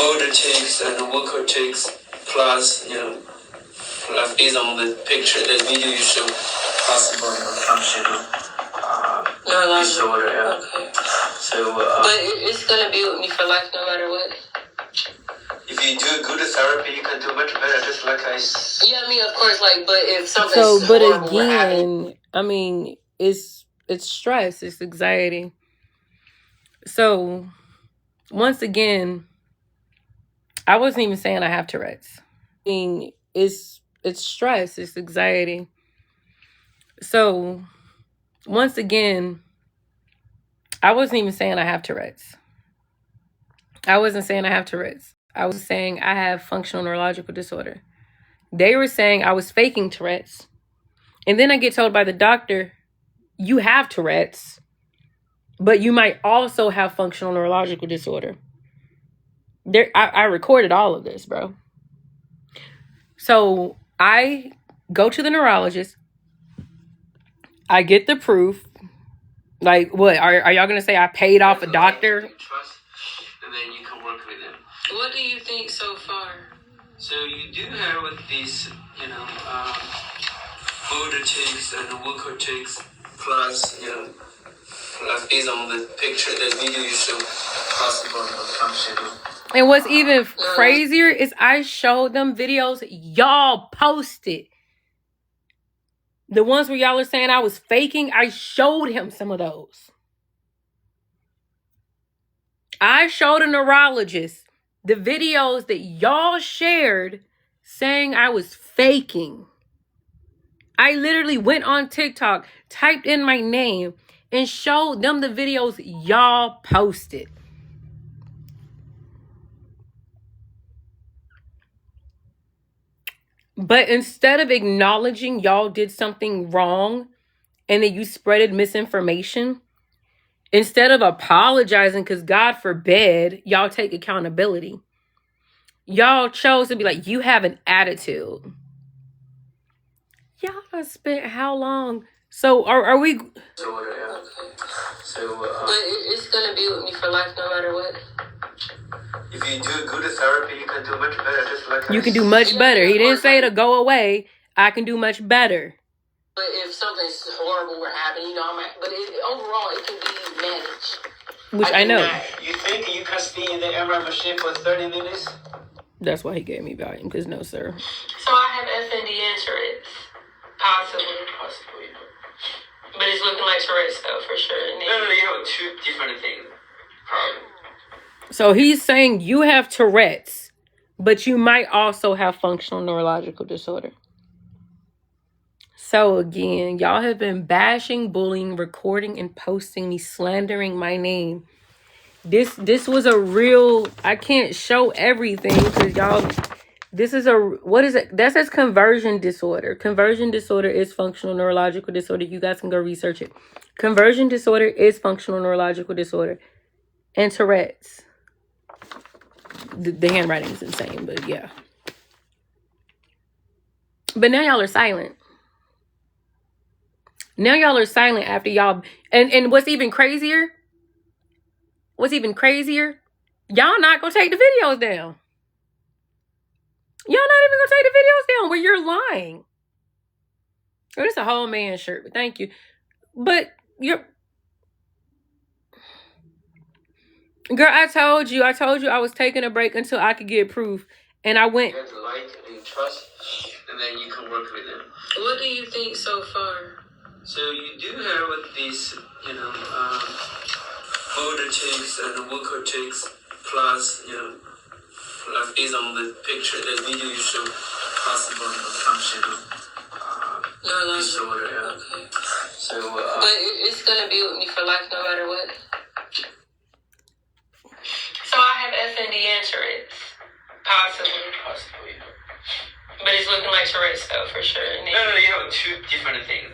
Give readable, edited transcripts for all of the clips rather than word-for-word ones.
older chicks and the worker chicks, plus, plus based on the picture, the video you show, possible functional disorder. Yeah. Okay. So, but it's gonna be with me for life, no matter what. If you do good therapy, you can do much better. Just like I. Yeah, I mean, of course, like, but if something. So, but again, I mean, it's stress, it's anxiety. So, once again, I wasn't even saying I have Tourette's. I mean, it's stress, it's anxiety. So, once again, I wasn't even saying I have Tourette's. I wasn't saying I have Tourette's. I was saying I have functional neurological disorder. They were saying I was faking Tourette's. And then I get told by the doctor, you have Tourette's, but you might also have functional neurological disorder. I recorded all of this, bro. So I go to the neurologist. I get the proof. Like, what? Are y'all going to say I paid off a doctor? Trust, and then you can work with them. What do you think so far? So you do have with these, older chicks and the worker chicks, plus, plus based on the picture, the video you show, possible functional. And what's even crazier is I showed them videos y'all posted. The ones where y'all are saying I was faking, I showed him some of those. I showed a neurologist the videos that y'all shared saying I was faking. I literally went on TikTok, typed in my name, and showed them the videos y'all posted. But instead of acknowledging y'all did something wrong and that you spreaded misinformation, instead of apologizing, because God forbid y'all take accountability, y'all chose to be like, you have an attitude. Y'all done spent how long? So are we? So, but it's gonna be with me for life, no matter what. If you do good therapy, you can do much better. Just like you can do much better. He didn't say to go away. I can do much better. But if something's horrible were happening, but overall, it can be managed. Which I know. You think you can stay in the MRI machine for 30 minutes? That's why he gave me Valium, because no, sir. So I have FND and Tourette's. Possibly. But it's looking like Tourette's, though, for sure. No, you have two different things. Probably. So he's saying you have Tourette's, but you might also have functional neurological disorder. So again, y'all have been bashing, bullying, recording, and posting me, slandering my name. This was a real, I can't show everything because y'all, this is what is it? That says conversion disorder. Conversion disorder is functional neurological disorder. You guys can go research it. Conversion disorder is functional neurological disorder. And Tourette's. The handwriting is insane, but yeah. But now y'all are silent. Now y'all are silent after y'all. And what's even crazier? Y'all not gonna take the videos down. Y'all not even gonna take the videos down where you're lying. Oh, it's a whole man shirt, but thank you. But you're... Girl, I told you I was taking a break until I could get proof. And I went... You have to like and trust, and then you can work with them. What do you think so far? So you do have with these, older chicks and the worker chicks, plus, plus based on the picture, the video you show, possible functional disorder. Yeah. Okay. So, but it's gonna be with me for life, no matter what. So I have FND and Tourette's. Possibly. But it's looking like Tourette's, though, for sure. No, you have two different things.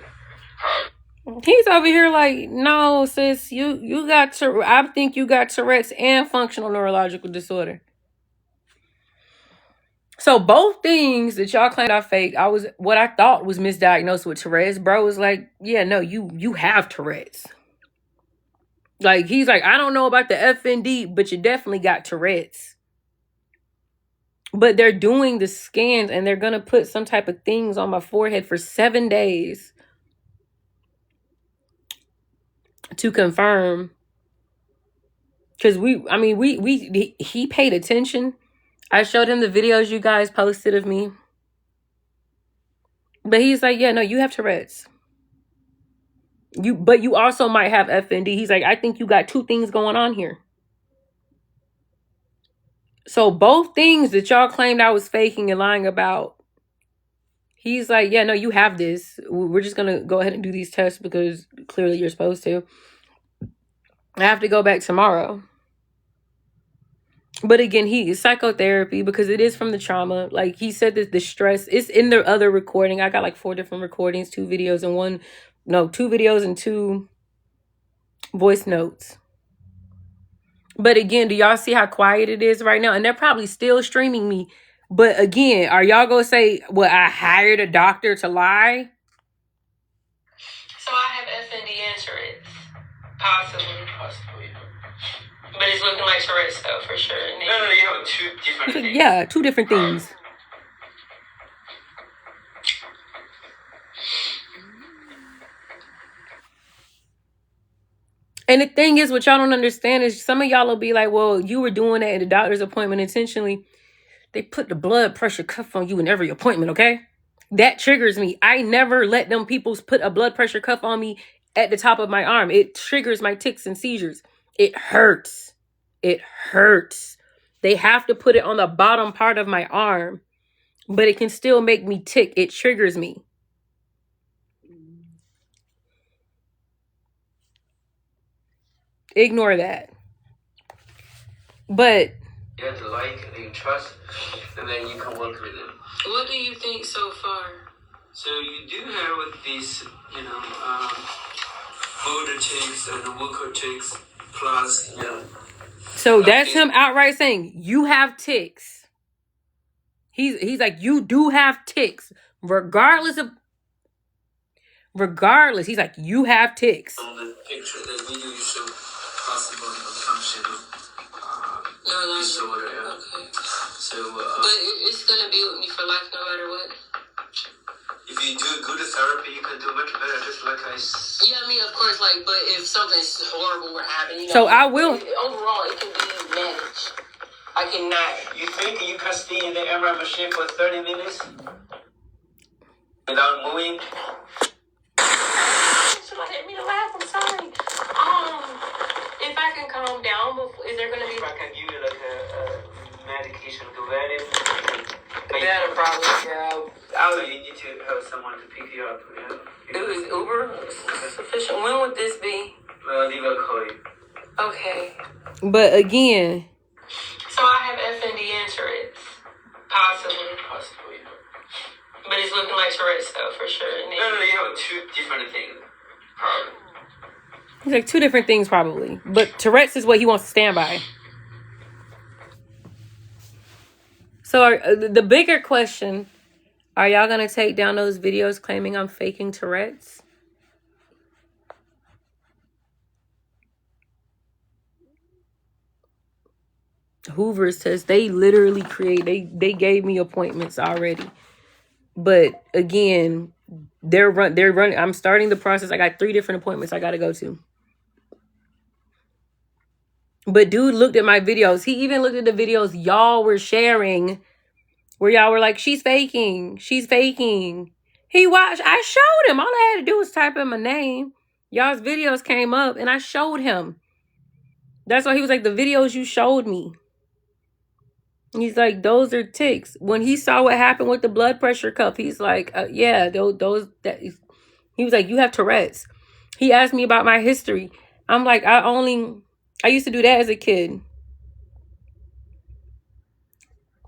He's over here like, no, sis, you got I think you got Tourette's and functional neurological disorder. So both things that y'all claimed I faked, what I thought was misdiagnosed with Tourette's. Bro was like, yeah, no, you have Tourette's. Like, he's like, I don't know about the FND, but you definitely got Tourette's. But they're doing the scans and they're going to put some type of things on my forehead for 7 days to confirm. Because he paid attention. I showed him the videos you guys posted of me. But he's like, yeah, no, you have Tourette's. But you also might have FND. He's like, I think you got 2 things going on here. So both things that y'all claimed I was faking and lying about, he's like, yeah, no, you have this. We're just going to go ahead and do these tests because clearly you're supposed to. I have to go back tomorrow. But again, he is psychotherapy because it is from the trauma. Like he said that the stress is in the other recording. I got like 4 different recordings, 2 videos and 2 videos and 2 voice notes. But again, do y'all see how quiet it is right now? And they're probably still streaming me. But again, are y'all going to say, well, I hired a doctor to lie? So I have FND and Tourette's. Possibly. But it's looking like Tourette's though, for sure. No, you have 2 different things. Yeah, 2 different things. And the thing is, what y'all don't understand is some of y'all will be like, well, you were doing that at the doctor's appointment intentionally. They put the blood pressure cuff on you in every appointment, okay? That triggers me. I never let them people put a blood pressure cuff on me at the top of my arm. It triggers my tics and seizures. It hurts. It hurts. They have to put it on the bottom part of my arm, but it can still make me tick. It triggers me. Ignore that. But you have to like and trust, and then you can work with them. What do you think so far? So you do have these, motor tics and the vocal tics, plus, So that's him outright saying, you have tics. He's like, you do have tics. Regardless. He's like, you have tics. On the picture, the video you show possible function disorder. Yeah. Okay. So, but it's gonna be with me for life, no matter what. If you do good therapy, you can do much better. Just like yeah, I mean, of course, but if something's horrible were happening, so I will. Overall, it can be managed. I cannot. You think you can stay in the MRI machine for 30 minutes without moving? I didn't mean to laugh. I'm sorry. If I can calm down, is there going to be? If I can give you a medication, that'll probably help. So you need to have someone to pick you up. Yeah? Is Uber sufficient? When would this be? They will call you. Okay. But again. So I have FND and Tourette's. Possibly. But it's looking like Tourette's though, for sure. No, you have 2 different things. He's like 2 different things probably. But Tourette's is what he wants to stand by. So the bigger question, are y'all going to take down those videos claiming I'm faking Tourette's? Hoover says they literally they gave me appointments already. But again, they're running. I'm starting the process. I got 3 different appointments I got to go to. But dude looked at my videos. He even looked at the videos y'all were sharing where y'all were like, she's faking. He watched. I showed him. All I had to do was type in my name. Y'all's videos came up and I showed him. That's why he was like, the videos you showed me. He's like, those are tics. When he saw what happened with the blood pressure cuff, he's like, yeah, those. He was like, you have Tourette's. He asked me about my history. I'm like, I used to do that as a kid.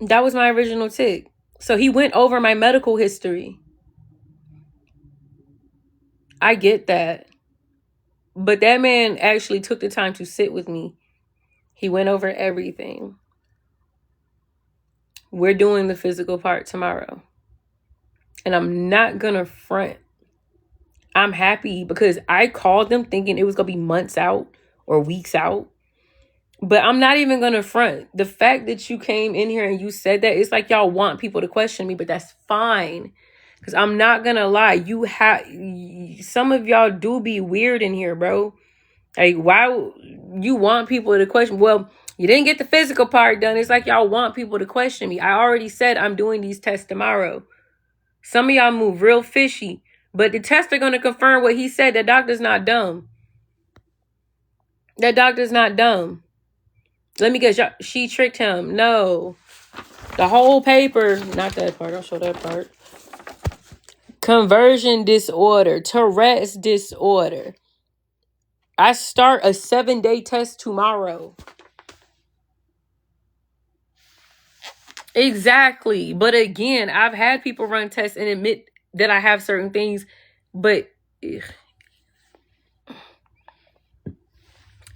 That was my original tic. So he went over my medical history. I get that. But that man actually took the time to sit with me. He went over everything. We're doing the physical part tomorrow. And I'm not going to front. I'm happy because I called them thinking it was going to be months out or weeks out. But I'm not even going to front. The fact that you came in here and you said that, it's like y'all want people to question me, but that's fine. Because I'm not going to lie. Some of y'all do be weird in here, bro. Like, why you want people to question? Well, you didn't get the physical part done. It's like y'all want people to question me. I already said I'm doing these tests tomorrow. Some of y'all move real fishy. But the tests are going to confirm what he said. That doctor's not dumb. That doctor's not dumb. Let me guess. She tricked him. No. The whole paper. Not that part. I'll show that part. Conversion disorder. Tourette's disorder. I start a 7-day test tomorrow. Exactly. But again, I've had people run tests and admit that I have certain things. But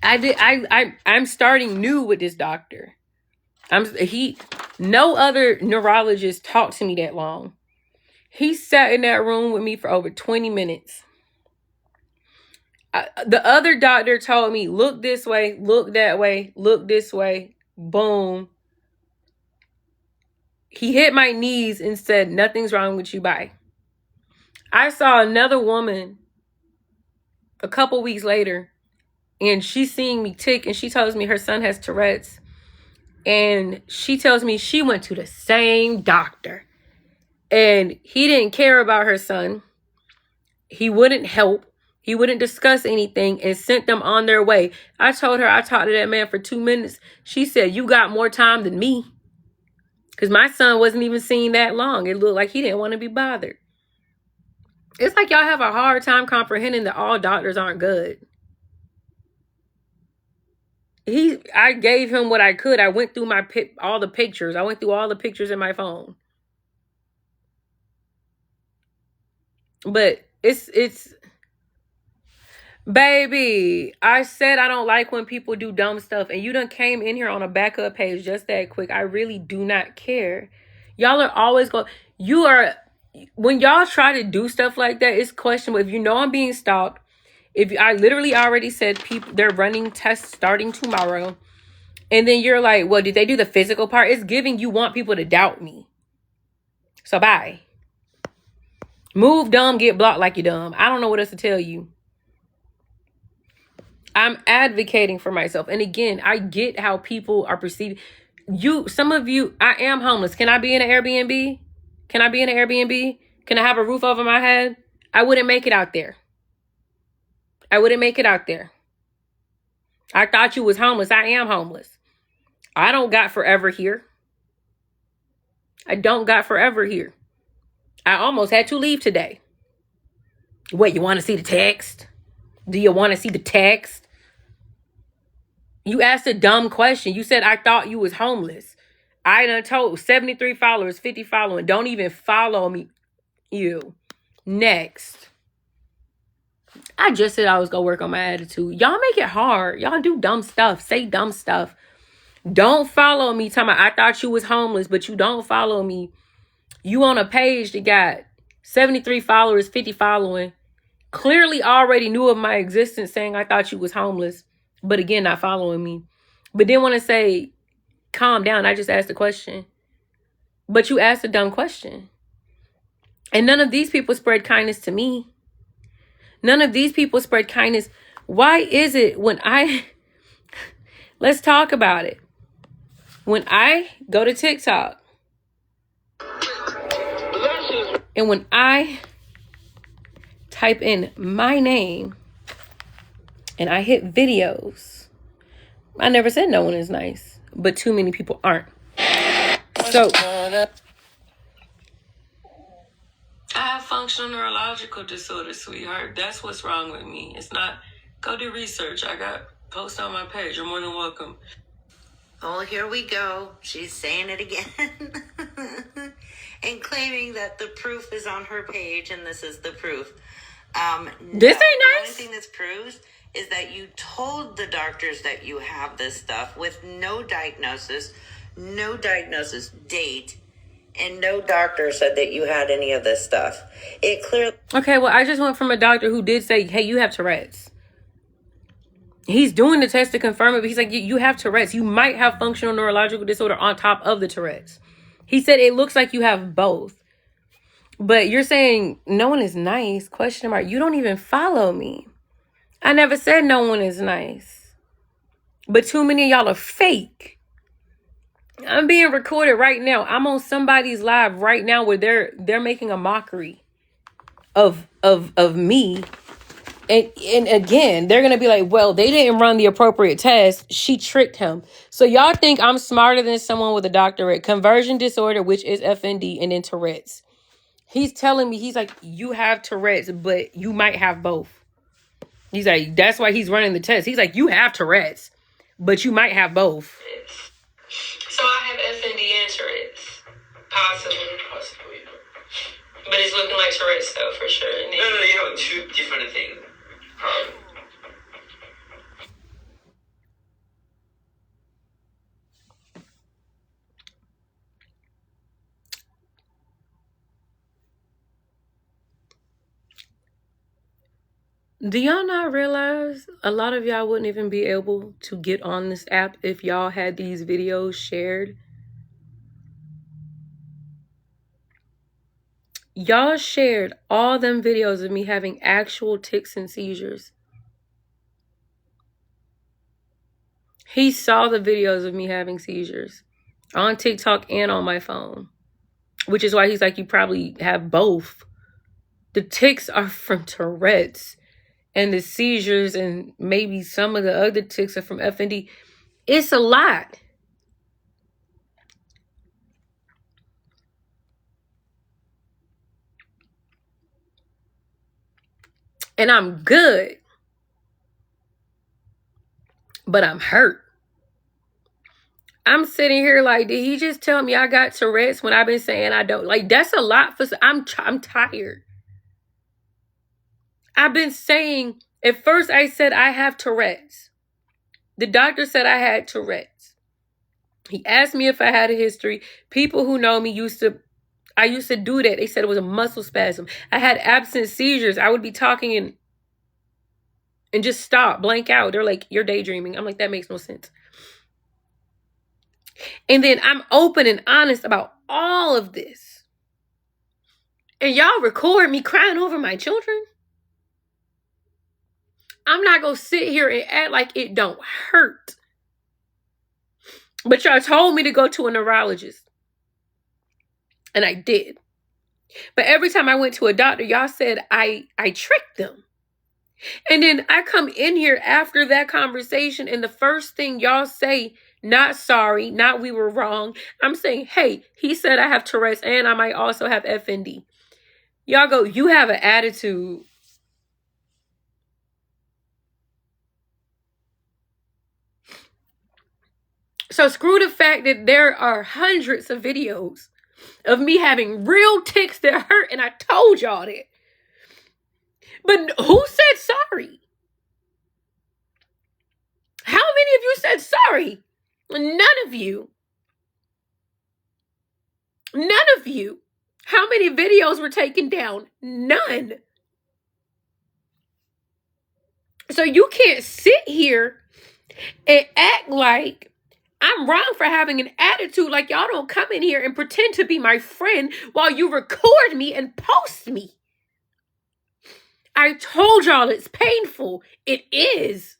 I'm starting new with this doctor. No other neurologist talked to me that long. He sat in that room with me for over 20 minutes. The other doctor told me, look this way, look that way, look this way. Boom. He hit my knees and said, nothing's wrong with you. Bye. I saw another woman a couple weeks later, and she's seeing me tick, and she tells me her son has Tourette's. And she tells me she went to the same doctor. And he didn't care about her son. He wouldn't help. He wouldn't discuss anything and sent them on their way. I told her I talked to that man for 2 minutes. She said, you got more time than me. Because my son wasn't even seen that long. It looked like he didn't want to be bothered. It's like y'all have a hard time comprehending that all doctors aren't good. I gave him what I could. I went through all the pictures. I went through all the pictures in my phone. But it's baby, I said I don't like when people do dumb stuff, and you done came in here on a backup page just that quick. I really do not care. Y'all are always when y'all try to do stuff like that, it's questionable. If you know I'm being stalked, I literally already said they're running tests starting tomorrow, and then you're like, well, did they do the physical part? It's giving you want people to doubt me. So bye. Move dumb, get blocked like you dumb. I don't know what else to tell you. I'm advocating for myself. And again, I get how people are perceived. Some of you, I am homeless. Can I be in an Airbnb? Can I be in an Airbnb? Can I have a roof over my head? I wouldn't make it out there. I wouldn't make it out there. I thought you was homeless. I am homeless. I don't got forever here. I don't got forever here. I almost had to leave today. What, you want to see the text? Do you want to see the text? You asked a dumb question. You said, I thought you was homeless. I done told 73 followers, 50 following. Don't even follow me. You. Next. I just said I was going to work on my attitude. Y'all make it hard. Y'all do dumb stuff. Say dumb stuff. Don't follow me. Talking about, I thought you was homeless, but you don't follow me. You on a page that got 73 followers, 50 following. Clearly already knew of my existence, saying I thought you was homeless. But again, not following me. But then want to say, calm down. I just asked a question. But you asked a dumb question. And none of these people spread kindness to me. None of these people spread kindness. Why is it when let's talk about it. When I go to TikTok, and when I type in my name and I hit videos, I never said no one is nice, but too many people aren't. So I have functional neurological disorder, sweetheart. That's what's wrong with me. It's not, go do research. I got posts on my page. You're more than welcome. Oh, here we go. She's saying it again. And claiming that the proof is on her page, and this is the proof. This ain't nice. The only thing this proves is that you told the doctors that you have this stuff with no diagnosis date, and no doctor said that you had any of this stuff. It clearly... Okay, well, I just went from a doctor who did say, hey, you have Tourette's. He's doing the test to confirm it, but he's like, you have Tourette's. You might have functional neurological disorder on top of the Tourette's. He said it looks like you have both. But you're saying no one is nice, question mark. You don't even follow me. I never said no one is nice. But too many of y'all are fake. I'm being recorded right now. I'm on somebody's live right now where they're making a mockery of me. And again, they're gonna be like, well, they didn't run the appropriate test. She tricked him. So y'all think I'm smarter than someone with a doctorate, conversion disorder, which is FND, and then Tourette's. He's telling me, he's like, you have Tourette's, but you might have both. He's like, that's why he's running the test. He's like, you have Tourette's, but you might have both. So I have FND and Tourette's. Possibly. But it's looking like Tourette's though, for sure. No, you have two different things. Do y'all not realize a lot of y'all wouldn't even be able to get on this app if y'all had these videos shared? Y'all shared all them videos of me having actual tics and seizures. He saw the videos of me having seizures on TikTok and on my phone, which is why he's like, you probably have both. The tics are from Tourette's, and the seizures and maybe some of the other tics are from FND. It's a lot. And I'm good, but I'm hurt. I'm sitting here like, did he just tell me I got Tourette's when I've been saying I don't? Like, that's a lot for. I'm tired. I've been saying, at first I said I have Tourette's. The doctor said I had Tourette's. He asked me if I had a history. People who know me I used to do that. They said it was a muscle spasm. I had absent seizures. I would be talking and just stop, blank out. They're like, you're daydreaming. I'm like, that makes no sense. And then I'm open and honest about all of this. And y'all record me crying over my children? I'm not going to sit here and act like it don't hurt. But y'all told me to go to a neurologist. And I did. But every time I went to a doctor, y'all said I tricked them. And then I come in here after that conversation, and the first thing y'all say, not sorry, not we were wrong. I'm saying, hey, he said I have Tourette's and I might also have FND. Y'all go, you have an attitude. So screw the fact that there are hundreds of videos of me having real tics that hurt, and I told y'all that. But who said sorry? How many of you said sorry? None of you. None of you. How many videos were taken down? None. So you can't sit here and act like I'm wrong for having an attitude, like y'all don't come in here and pretend to be my friend while you record me and post me. I told y'all it's painful. It is.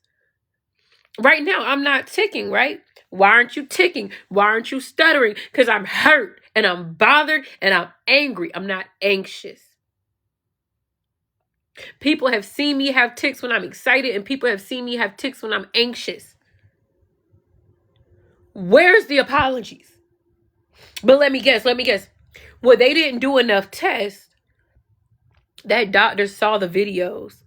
Right now, I'm not ticking, right? Why aren't you ticking? Why aren't you stuttering? Because I'm hurt and I'm bothered and I'm angry. I'm not anxious. People have seen me have tics when I'm excited, and people have seen me have tics when I'm anxious. Where's the apologies? But let me guess. Well, they didn't do enough tests. That doctor saw the videos.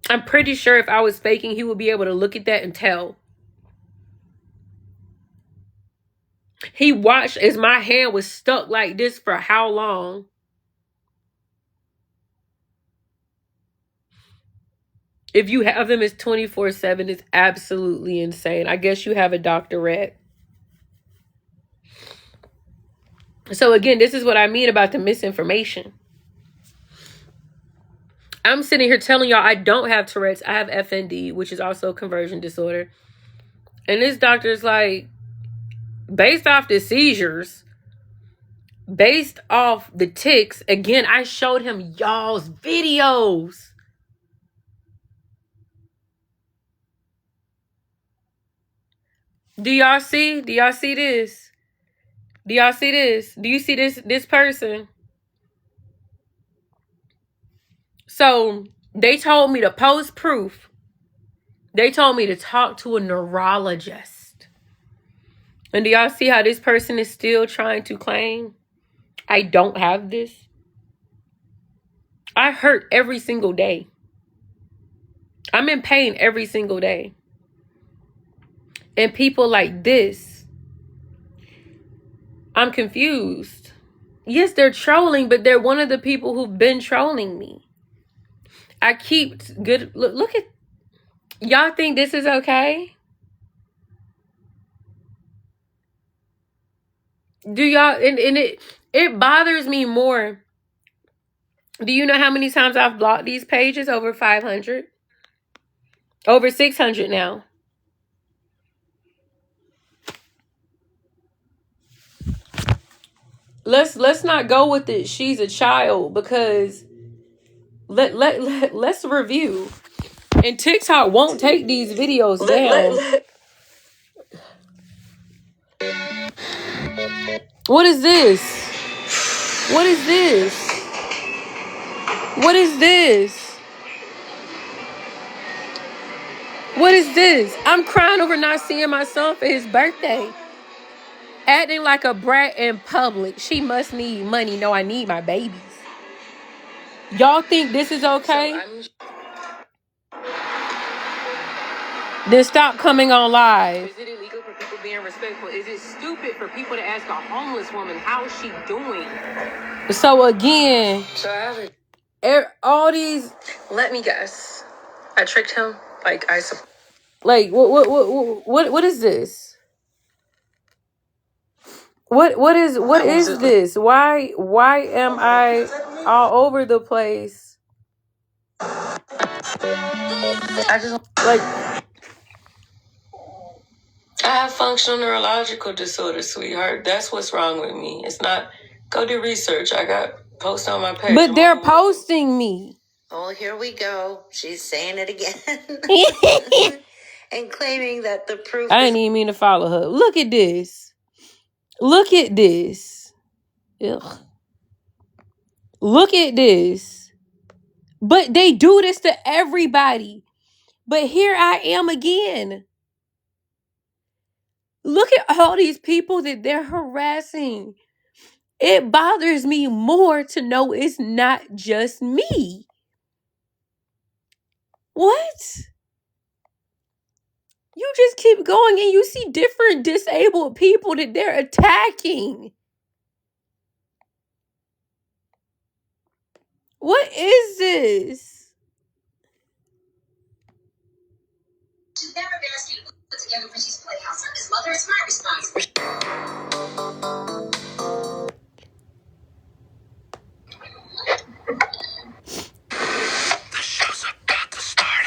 I'm pretty sure if I was faking, he would be able to look at that and tell. He watched as my hand was stuck like this for how long? If you have them as 24/7, it's absolutely insane. I guess you have a doctorate. So again, this is what I mean about the misinformation. I'm sitting here telling y'all I don't have Tourette's. I have FND, which is also conversion disorder. And this doctor's like, based off the seizures, based off the tics, again, I showed him y'all's videos. Do y'all see? Do y'all see this? Do y'all see this? Do you see this person? So they told me to post proof. They told me to talk to a neurologist. And do y'all see how this person is still trying to claim I don't have this? I hurt every single day. I'm in pain every single day. And people like this, I'm confused. Yes, they're trolling, but they're one of the people who've been trolling me. I keep good. Look at y'all. Think this is okay? Do y'all? And it bothers me more. Do you know how many times I've blocked these pages? Over 500, over 600 now. Let's not go with it. She's a child, because let's review. And TikTok won't take these videos down. What is this? What is this? What is this? What is this? I'm crying over not seeing my son for his birthday. Acting like a brat in public. She must need money. No, I need my babies. Y'all think this is okay? Then stop coming on live. Is it illegal for people being respectful? Is it stupid for people to ask a homeless woman how is she doing? So again, all these. Let me guess. I tricked him. Like what is this? What is this? Why am I all over the place? I just like. I have functional neurological disorder, sweetheart. That's what's wrong with me. It's not. Go do research. I got posts on my page. But they're posting me. Oh, here we go. She's saying it again. And claiming that the proof. I didn't even mean to follow her. Look at this. Look at this. Ugh. Look at this. But they do this to everybody. But here I am again. Look at all these people that they're harassing. It bothers me more to know it's not just me. What? You just keep going and you see different disabled people that they're attacking. What is this? To never be put together when she's playhouse. His mother is my responsibility. The show's about to start.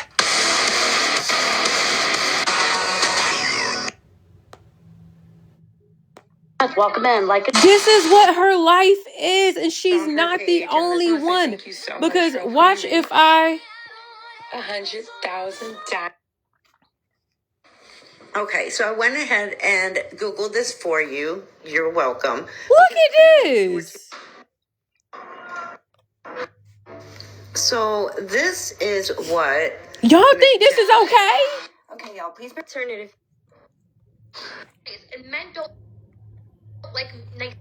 Welcome in. This is what her life is, and she's not the only one. Because watch if I 100,000. Okay, so I went ahead and Googled this for you. You're welcome. Look at this. So this is what. Y'all think this is okay? Okay, y'all, please return it. And men don't like nice.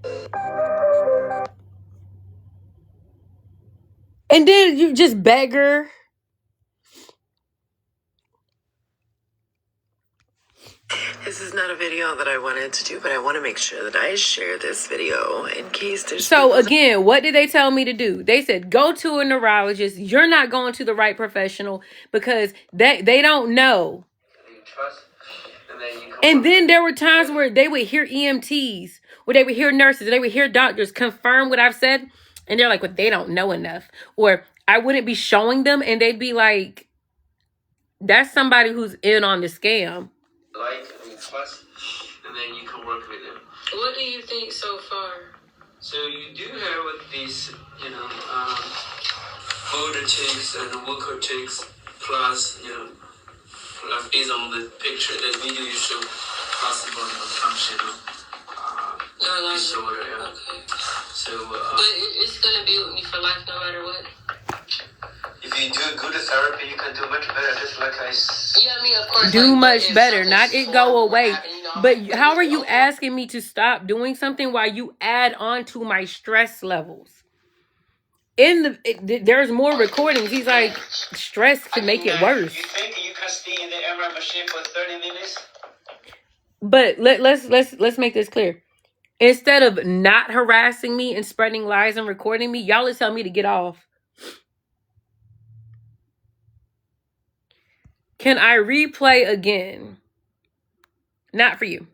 And then you just beg her. This is not a video that I wanted to do, but I want to make sure that I share this video in case there's... So again, what did they tell me to do? They said, go to a neurologist. You're not going to the right professional because they don't know. And then there were times where they would hear EMTs, where they would hear nurses, and they would hear doctors confirm what I've said. And they're like, well, they don't know enough. Or I wouldn't be showing them, and they'd be like, that's somebody who's in on the scam. Plus, and then you can work with them. What do you think so far? So you do have these, older chicks and worker chicks, plus, plus based on the picture, the video you show, possible functional disorder. Yeah. Okay. So, but it's gonna be with me for life, no matter what. If you do good therapy, you can do much better. Just like I. Yeah, I mean, of course. Do much better, not it go away. But how are you asking me to stop doing something while you add on to my stress levels? There's more recordings. He's like, stress can make it worse. You think you can stay in the MRI machine for 30 minutes? But let's make this clear. Instead of not harassing me and spreading lies and recording me, y'all is telling me to get off. Can I replay again? Not for you.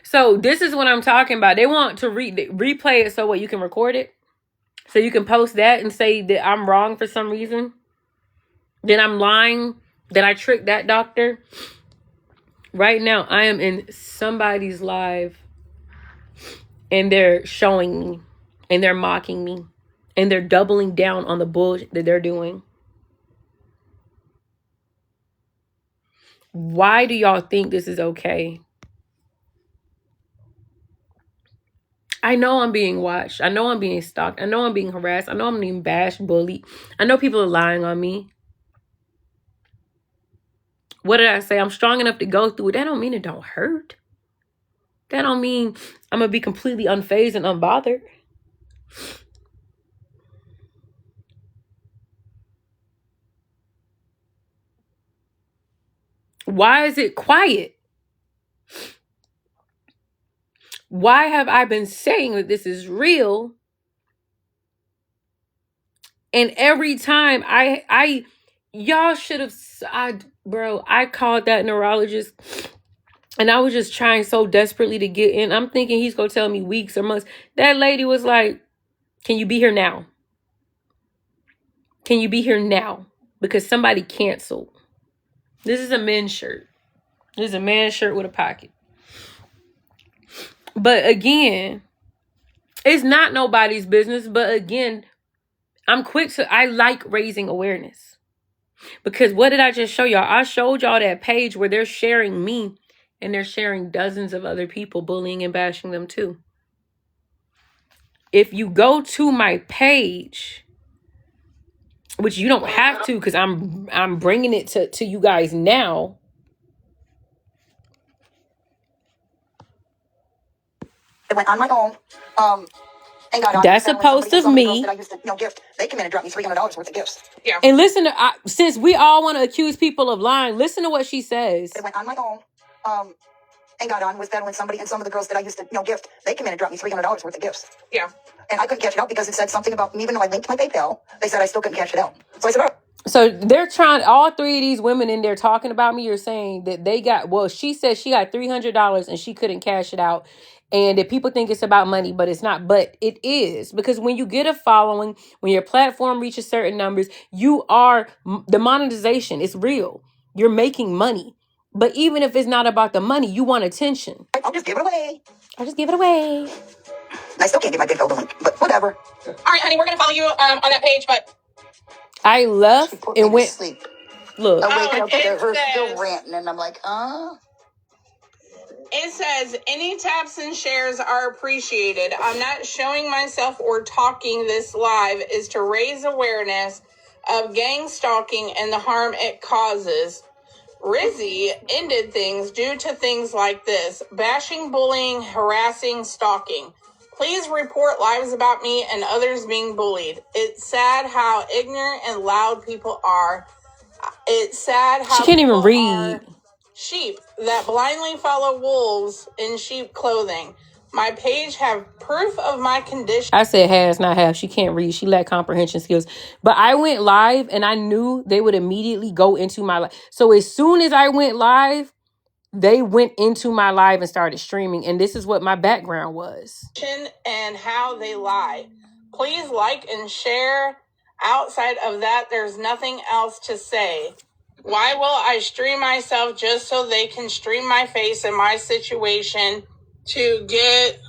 So this is what I'm talking about. They want to replay it so what you can record it. So you can post that and say that I'm wrong for some reason. Then I'm lying. That I tricked that doctor. Right now, I am in somebody's live. And they're showing me. And they're mocking me. And they're doubling down on the bullshit that they're doing. Why do y'all think this is okay? I know I'm being watched. I know I'm being stalked. I know I'm being harassed. I know I'm being bashed, bullied. I know people are lying on me. What did I say? I'm strong enough to go through it. That don't mean it don't hurt. That don't mean I'm going to be completely unfazed and unbothered. Why is it quiet? Why have I been saying that this is real? And every time y'all should have, I called that neurologist and I was just trying so desperately to get in. I'm thinking he's going to tell me weeks or months. That lady was like, can you be here now? Can you be here now? Because somebody canceled. This is a men's shirt. This is a man's shirt with a pocket. But again, it's not nobody's business. But again, I like raising awareness. Because what did I just show y'all? I showed y'all that page where they're sharing me and they're sharing dozens of other people, bullying and bashing them too. If you go to my page, which you don't have to because I'm bringing it to you guys now. It went on my own. That's a post of me. That I used to, gift. They came in and dropped me $300 worth of gifts. Yeah. And listen to, since we all want to accuse people of lying, listen to what she says. It went on my own. And got on was that when somebody and some of the girls that I used to, gift, they came in and dropped me $300 worth of gifts. Yeah. And I couldn't cash it out because it said something about, even though I linked my PayPal, they said I still couldn't cash it out. So I said, oh. So they're trying, all three of these women in there talking about me are saying that they got, well, she said she got $300 and she couldn't cash it out. And that people think it's about money, but it's not. But it is. Because when you get a following, when your platform reaches certain numbers, the monetization is real. You're making money. But even if it's not about the money, you want attention. I'll just give it away. I'll just give it away. I still can't get my PayPal link, but whatever. All right, honey, we're going to follow you on that page, but... I left and went... Sleep. Look. I wake up to her still ranting, and I'm like, It says, any taps and shares are appreciated. I'm not showing myself or talking this live is to raise awareness of gang stalking and the harm it causes. Rizzy ended things due to things like this. Bashing, bullying, harassing, stalking. Please report lives about me and others being bullied. It's sad how ignorant and loud people are. It's sad how she can't even read. Sheep that blindly follow wolves in sheep clothing. My page have proof of my condition. I said has, not have. She can't read. She lacked comprehension skills. But I went live and I knew they would immediately go into my live. So as soon as I went live, they went into my live and started streaming. And this is what my background was. And how they lie. Please like and share. Outside of that, there's nothing else to say. Why will I stream myself just so they can stream my face and my situation to get...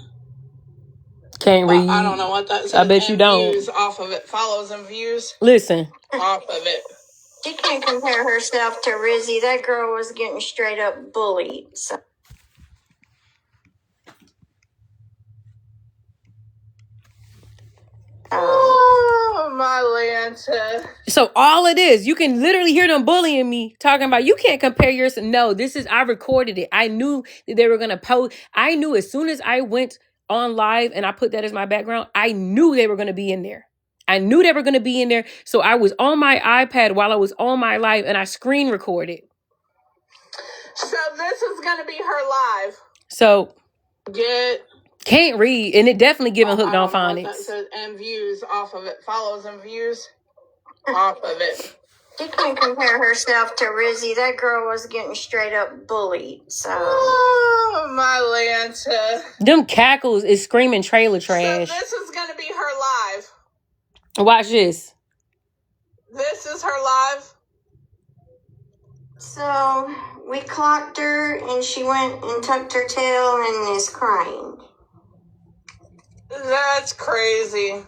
Can't read. I don't know what that says. I bet you don't. Views off of it. Follows and views. Listen. Off of it. She can't compare herself to Rizzy. That girl was getting straight up bullied. So. Oh, my Lanta. So all it is, you can literally hear them bullying me, talking about you can't compare yourself. No, I recorded it. I knew that they were going to post. I knew as soon as I went on live and I put that as my background, I knew they were going to be in there. I knew they were going to be in there. So I was on my iPad while I was on my live and I screen recorded. So this is going to be her live. So Get... Can't read, and it definitely giving hooked on phonics. That says, and views off of it. Follows and views off of it. She can't compare herself to Rizzy. That girl was getting straight up bullied. So. Oh, my Lanta. Them cackles is screaming trailer trash. So this is going to be her live. Watch this. This is her live. So we clocked her, and she went and tucked her tail and is crying. That's crazy.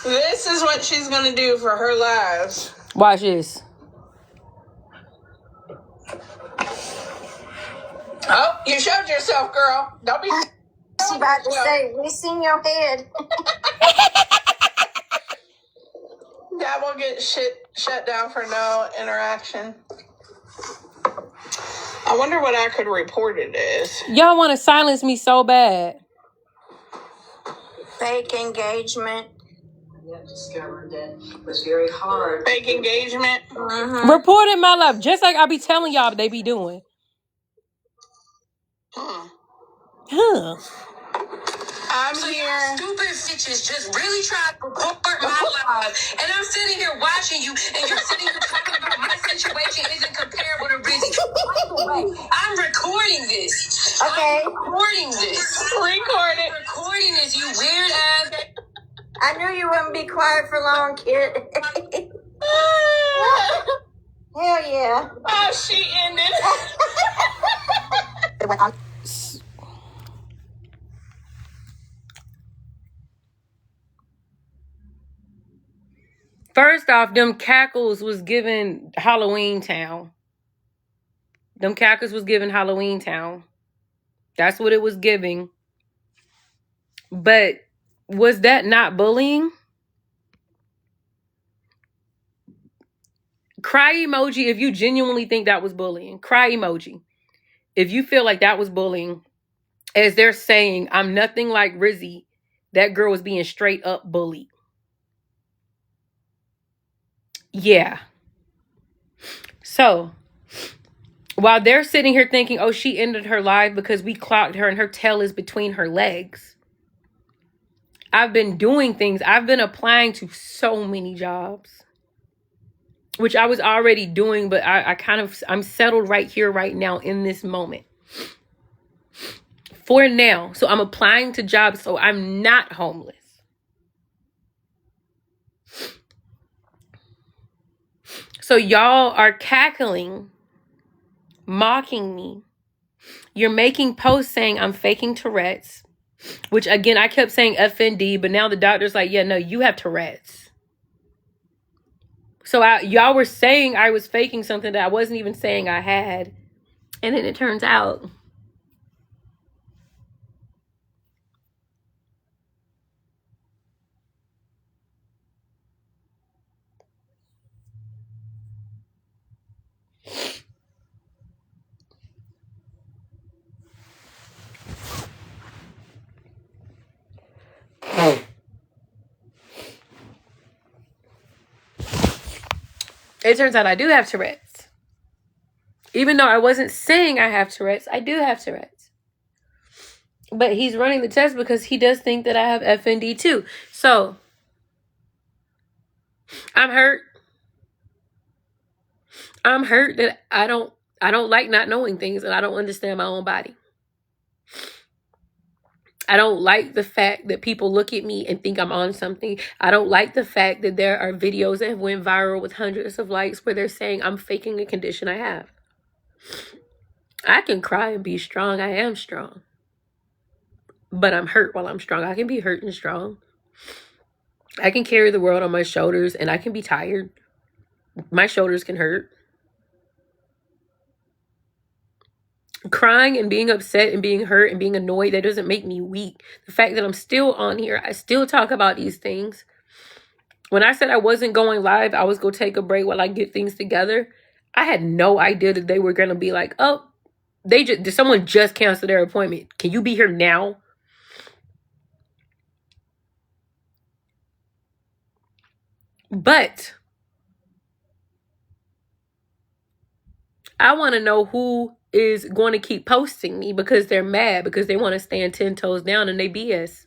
This is what she's going to do for her lives. Watch this. Oh, you showed yourself, girl. Don't be... She's about to say, we seen your head. That will get shut down for no interaction. I wonder what I could report it as. Y'all want to silence me so bad. Fake engagement. I discovered that it was very hard. Fake engagement. Mm-hmm. Reporting my life, just like I be telling y'all they be doing. Huh. I'm here. Stupid bitches just really try to report my life. And I'm sitting here watching you, and you're sitting here talking about my situation isn't comparable to Rizzy. By the way, I'm recording this. Okay. I'm recording this. Record it. I'm recording this, you weird ass. I knew you wouldn't be quiet for long, kid. Hell yeah. Oh, she ended. It went on. First off, them cackles was given Halloween Town. Them cackles was given Halloween Town. That's what it was giving. But was that not bullying? Cry emoji if you genuinely think that was bullying. Cry emoji. If you feel like that was bullying, as they're saying, I'm nothing like Rizzy, that girl was being straight up bullied. Yeah. So, while they're sitting here thinking, oh, she ended her life because we clocked her and her tail is between her legs. I've been doing things. I've been applying to so many jobs, which I was already doing, but I'm settled right here, right now, in this moment. For now. So I'm applying to jobs so I'm not homeless. So y'all are cackling, mocking me. You're making posts saying I'm faking Tourette's, which again, I kept saying FND, but now the doctor's like, yeah, no, you have Tourette's. So y'all were saying I was faking something that I wasn't even saying I had. And then it turns out. It turns out I do have Tourette's. Even though I wasn't saying I have Tourette's, I do have Tourette's. But he's running the test because he does think that I have FND too. So, I'm hurt. I'm hurt that I don't like not knowing things and I don't understand my own body. I don't like the fact that people look at me and think I'm on something. I don't like the fact that there are videos that have went viral with hundreds of likes where they're saying I'm faking a condition I have. I can cry and be strong. I am strong. But I'm hurt while I'm strong. I can be hurt and strong. I can carry the world on my shoulders and I can be tired. My shoulders can hurt. Crying and being upset and being hurt and being annoyed, that doesn't make me weak. The fact that I'm still on here, I still talk about these things. When I said I wasn't going live, I was going to take a break while I get things together. I had no idea that they were going to be like, oh, did someone just cancel their appointment? Can you be here now? But I want to know who is going to keep posting me because they're mad, because they want to stand 10 toes down and they BS.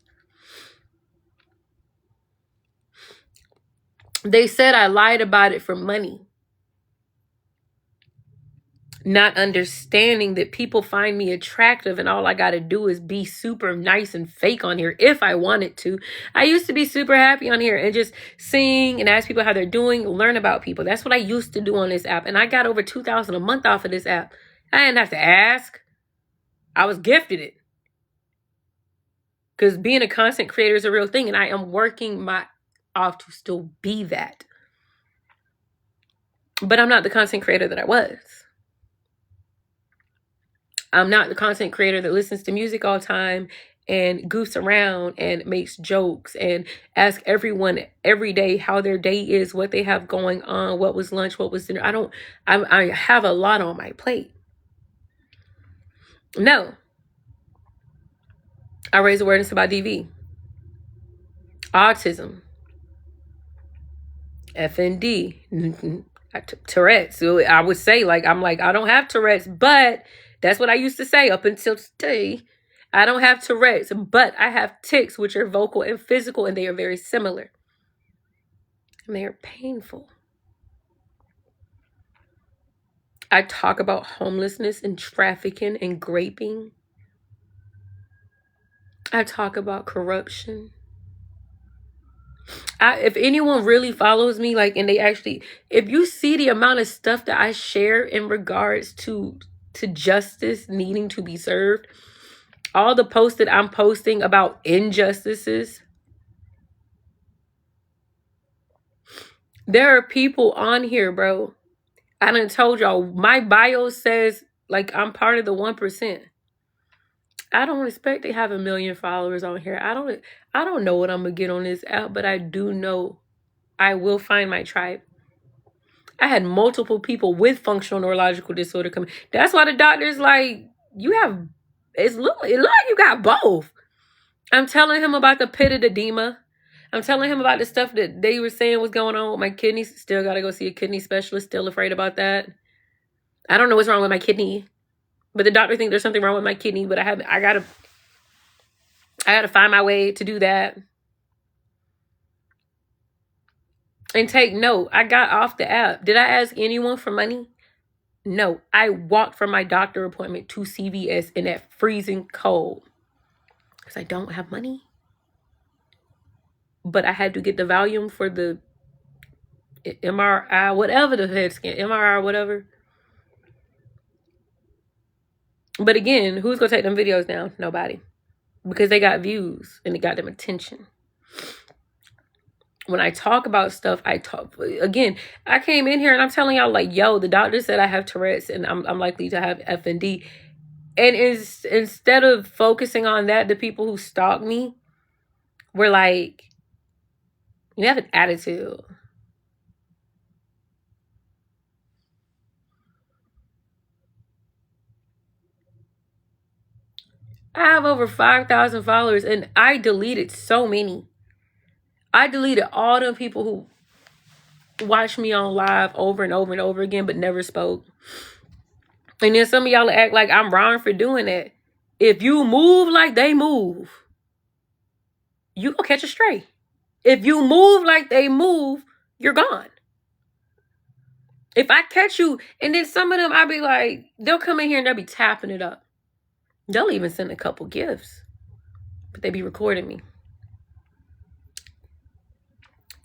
They said I lied about it for money. Not understanding that people find me attractive and all I got to do is be super nice and fake on here if I wanted to. I used to be super happy on here and just sing and ask people how they're doing, learn about people. That's what I used to do on this app. And I got over $2,000 a month off of this app. I didn't have to ask. I was gifted it. Because being a content creator is a real thing. And I am working my off to still be that. But I'm not the content creator that I was. I'm not the content creator that listens to music all the time and goofs around and makes jokes and asks everyone every day how their day is, what they have going on, what was lunch, what was dinner. I have a lot on my plate. No. I raise awareness about DV, autism, FND, Tourette's. So I would say I don't have Tourette's, but that's what I used to say up until today. I don't have Tourette's, but I have tics, which are vocal and physical, and they are very similar. And they are painful. I talk about homelessness and trafficking and graping. I talk about corruption. If anyone really follows me, and they actually, if you see the amount of stuff that I share in regards to justice needing to be served, all the posts that I'm posting about injustices, there are people on here, bro. I done told y'all, my bio says I'm part of the 1%. I don't expect to have 1 million followers on here. I don't know what I'm gonna get on this app, but I do know I will find my tribe. I had multiple people with functional neurological disorder come. That's why the doctor's it look like you got both. I'm telling him about the pitted edema. I'm telling him about the stuff that they were saying was going on with my kidneys. Still got to go see a kidney specialist. Still afraid about that. I don't know what's wrong with my kidney, but the doctor thinks there's something wrong with my kidney. But I gotta find my way to do that. And take note, I got off the app. Did I ask anyone for money? No, I walked from my doctor appointment to CVS in that freezing cold because I don't have money. But I had to get the volume for the MRI, whatever the head scan, MRI, whatever. But again, who's going to take them videos now? Nobody. Because they got views and it got them attention. When I talk about stuff, again, I came in here and I'm telling y'all yo, the doctor said I have Tourette's and I'm likely to have FND. And instead of focusing on that, the people who stalk me were like, you have an attitude. I have over 5,000 followers and I deleted so many. I deleted all them people who watched me on live over and over and over again, but never spoke. And then some of y'all act like I'm wrong for doing that. If you move like they move, you gonna catch a stray. If you move like they move, you're gone. If I catch you, and then some of them, I'll be like, they'll come in here and they'll be tapping it up. They'll even send a couple gifts. but they be recording me.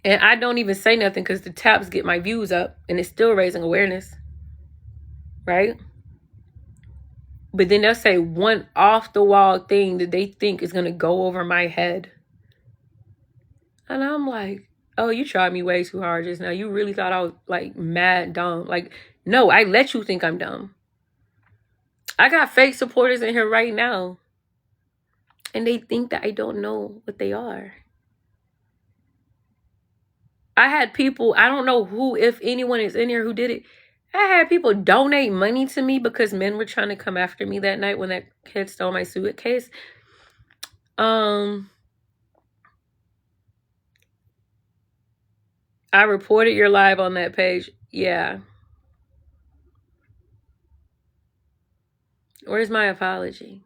And I don't even say nothing because the taps get my views up and it's still raising awareness. Right? But then they'll say one off the wall thing that they think is going to go over my head. And I'm like, oh, you tried me way too hard just now. You really thought I was like mad dumb. Like, no, I let you think I'm dumb. I got fake supporters in here right now. And they think that I don't know what they are. I had people, I don't know who, if anyone is in here who did it. I had people donate money to me because men were trying to come after me that night when that kid stole my suitcase. I reported your live on that page. Yeah. Where's my apology?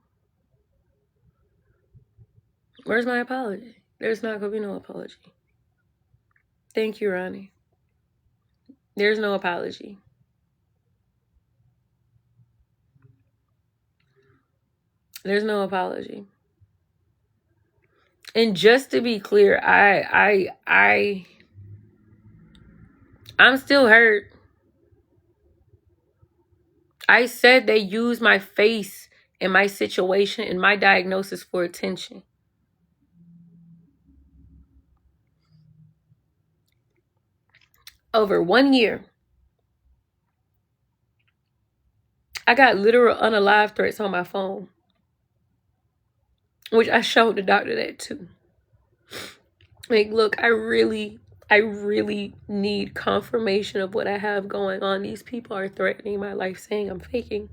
Where's my apology? There's not going to be no apology. Thank you, Ronnie. There's no apology. There's no apology. And just to be clear, I'm still hurt. I said they used my face and my situation and my diagnosis for attention. Over 1 year, I got literal unalive threats on my phone, which I showed the doctor that too. Like, look, I really need confirmation of what I have going on. These people are threatening my life, saying I'm faking.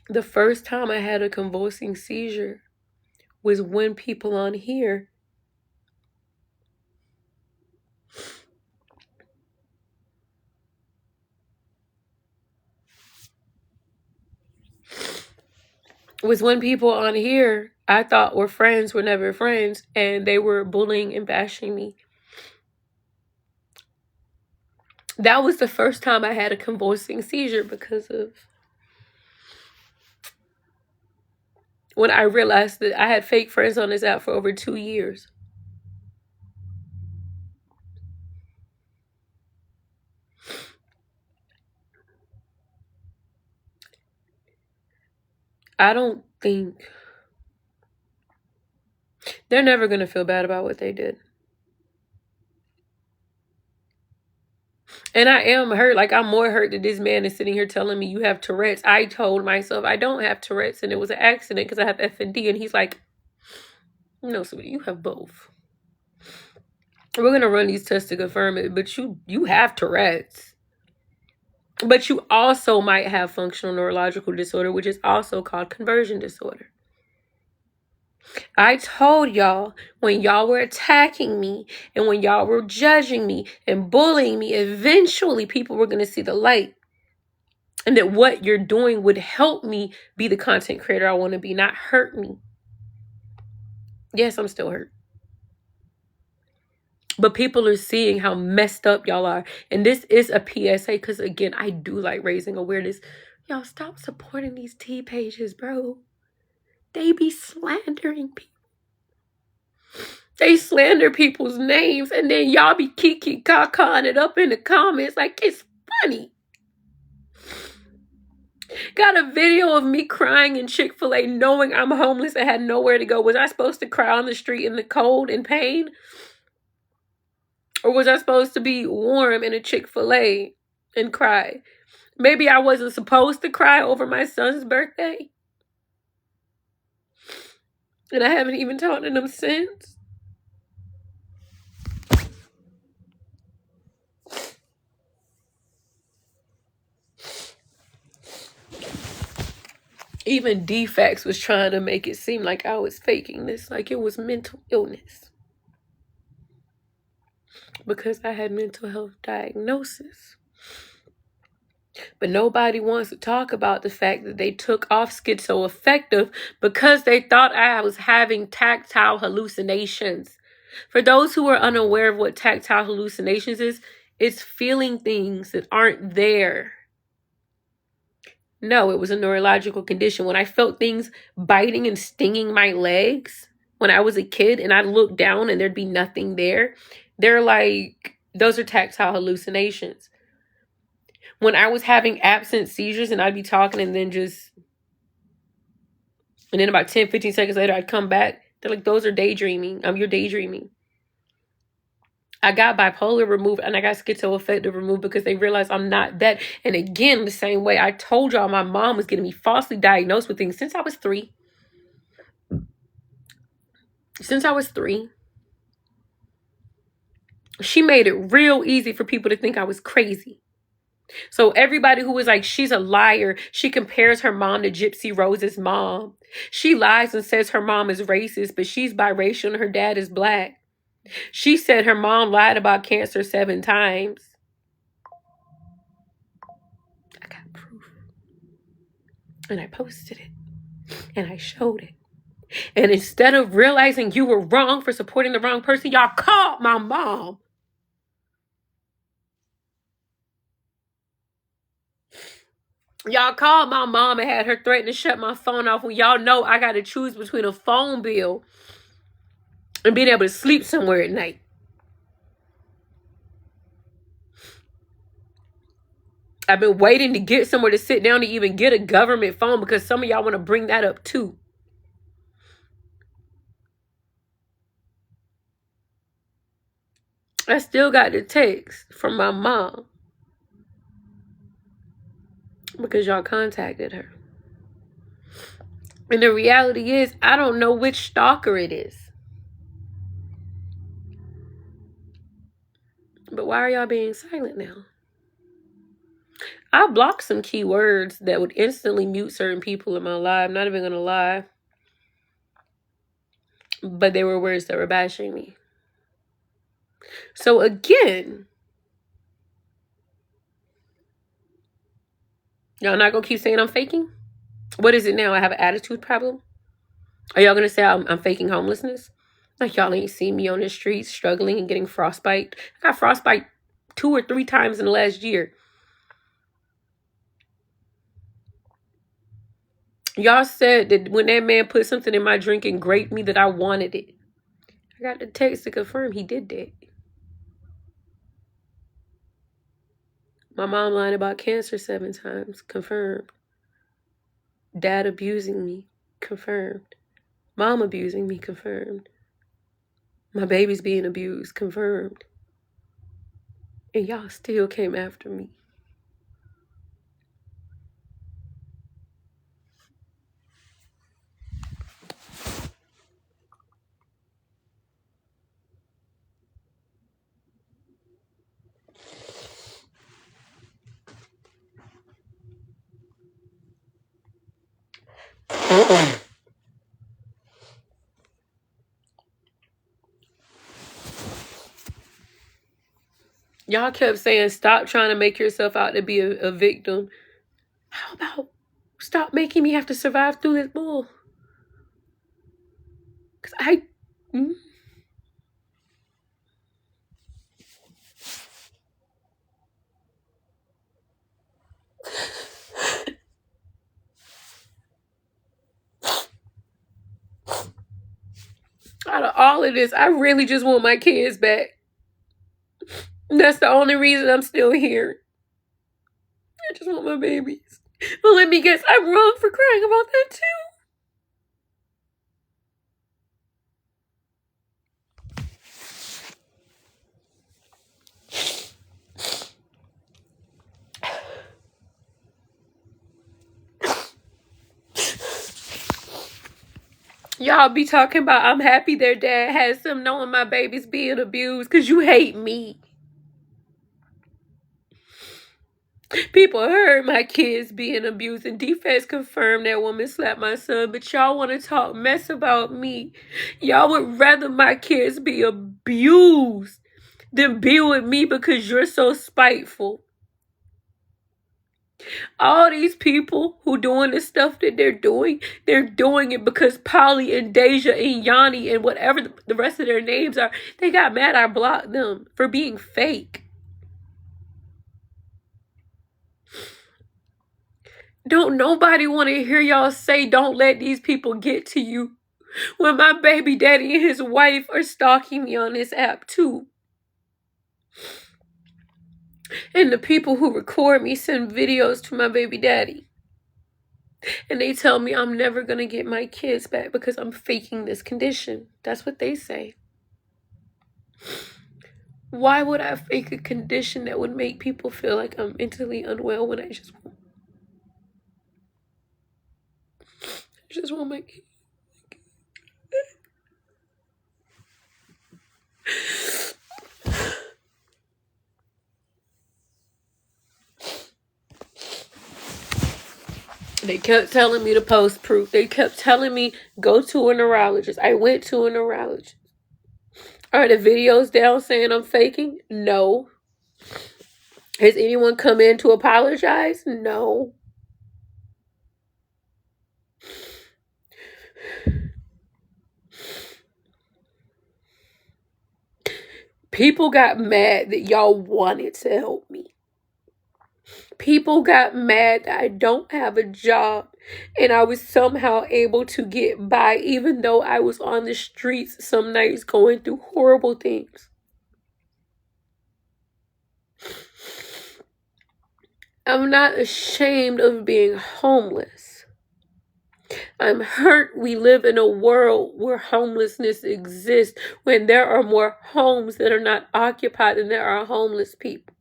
The first time I had a convulsing seizure was when people on here I thought were friends were never friends, and they were bullying and bashing me. That was the first time I had a convulsing seizure because of when I realized that I had fake friends on this app for over 2 years. I don't think they're never going to feel bad about what they did. And I am hurt. Like, I'm more hurt that this man is sitting here telling me you have Tourette's. I told myself I don't have Tourette's and it was an accident because I have FND. And he's like, no, sweetie, you have both. We're going to run these tests to confirm it, but you have Tourette's. But you also might have functional neurological disorder, which is also called conversion disorder. I told y'all when y'all were attacking me and when y'all were judging me and bullying me, eventually people were going to see the light. And that what you're doing would help me be the content creator I want to be, not hurt me. Yes, I'm still hurt. But people are seeing how messed up y'all are. And this is a PSA because, again, I do like raising awareness. Y'all stop supporting these T pages, bro. They be slandering people. They slander people's names and then y'all be kiki kakaing it up in the comments like it's funny. Got a video of me crying in Chick-fil-A knowing I'm homeless and had nowhere to go. Was I supposed to cry on the street in the cold and pain? Or was I supposed to be warm in a Chick-fil-A and cry? Maybe I wasn't supposed to cry over my son's birthday. And I haven't even talked to them since. Even DFACS was trying to make it seem like I was faking this, like it was mental illness. Because I had mental health diagnosis. But nobody wants to talk about the fact that they took off schizoaffective because they thought I was having tactile hallucinations. For those who are unaware of what tactile hallucinations is, it's feeling things that aren't there. No, it was a neurological condition. When I felt things biting and stinging my legs when I was a kid and I looked down and there'd be nothing there, they're like, those are tactile hallucinations. When I was having absent seizures and I'd be talking and then about 10, 15 seconds later, I'd come back. They're like, those are daydreaming. You're daydreaming. I got bipolar removed and I got schizoaffective removed because they realized I'm not that. And again, the same way I told y'all, my mom was getting me falsely diagnosed with things since I was 3. Since I was 3. She made it real easy for people to think I was crazy. So everybody who was like, she's a liar, she compares her mom to Gypsy Rose's mom. She lies and says her mom is racist, but she's biracial and her dad is black. She said her mom lied about cancer 7 times. I got proof. And I posted it. And I showed it. And instead of realizing you were wrong for supporting the wrong person, y'all called my mom. Y'all called my mom and had her threaten to shut my phone off when y'all know I got to choose between a phone bill and being able to sleep somewhere at night. I've been waiting to get somewhere to sit down to even get a government phone because some of y'all want to bring that up too. I still got the text from my mom because y'all contacted her. And the reality is, I don't know which stalker it is. But why are y'all being silent now? I blocked some keywords that would instantly mute certain people in my life. I'm not even going to lie. But they were words that were bashing me. So again, y'all not going to keep saying I'm faking? What is it now? I have an attitude problem? Are y'all going to say I'm faking homelessness? Like y'all ain't seen me on the streets struggling and getting frostbite. I got frostbite 2 or 3 times in the last year. Y'all said that when that man put something in my drink and graped me that I wanted it. I got the text to confirm he did that. My mom lied about cancer 7 times. Confirmed. Dad abusing me. Confirmed. Mom abusing me. Confirmed. My baby's being abused. Confirmed. And y'all still came after me. Y'all kept saying, stop trying to make yourself out to be a victim. How about stop making me have to survive through this bull? Because out of all of this, I really just want my kids back. That's the only reason I'm still here. I just want my babies. But let me guess, I'm wrong for crying about that too. Y'all be talking about I'm happy their dad has them knowing my baby's being abused because you hate me. People heard my kids being abused and defense confirmed that woman slapped my son, but y'all want to talk mess about me. Y'all would rather my kids be abused than be with me because you're so spiteful. All these people who doing the stuff that they're doing it because Polly and Deja and Yanni and whatever the rest of their names are, they got mad I blocked them for being fake. Don't nobody want to hear y'all say, don't let these people get to you. When my baby daddy and his wife are stalking me on this app too. And the people who record me send videos to my baby daddy. And they tell me I'm never going to get my kids back because I'm faking this condition. That's what they say. Why would I fake a condition that would make people feel like I'm mentally unwell when I just want my kids? They kept telling me to post proof. They kept telling me, go to a neurologist. I went to a neurologist. Are the videos down saying I'm faking? No. Has anyone come in to apologize? No. People got mad that y'all wanted to help me. People got mad that I don't have a job and I was somehow able to get by even though I was on the streets some nights going through horrible things. I'm not ashamed of being homeless. I'm hurt we live in a world where homelessness exists when there are more homes that are not occupied than there are homeless people.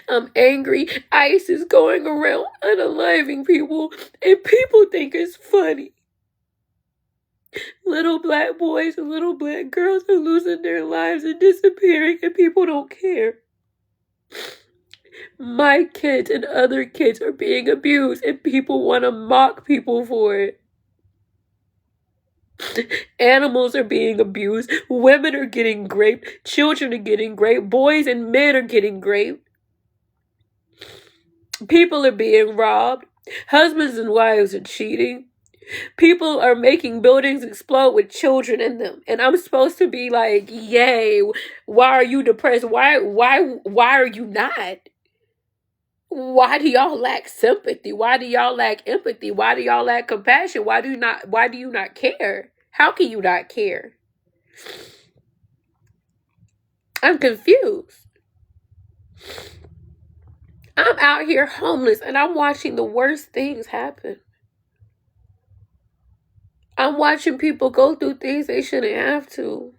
I'm angry. ICE is going around unaliving people and people think it's funny. Little black boys and little black girls are losing their lives and disappearing and people don't care. My kids and other kids are being abused and people want to mock people for it. Animals are being abused. Women are getting raped. Children are getting raped. Boys and men are getting raped. People are being robbed. Husbands and wives are cheating. People are making buildings explode with children in them. And I'm supposed to be like, yay, why are you depressed? Why are you not? Why do y'all lack sympathy? Why do y'all lack empathy? Why do y'all lack compassion? Why do you not care? How can you not care? I'm confused. I'm out here homeless and I'm watching the worst things happen. I'm watching people go through things they shouldn't have to.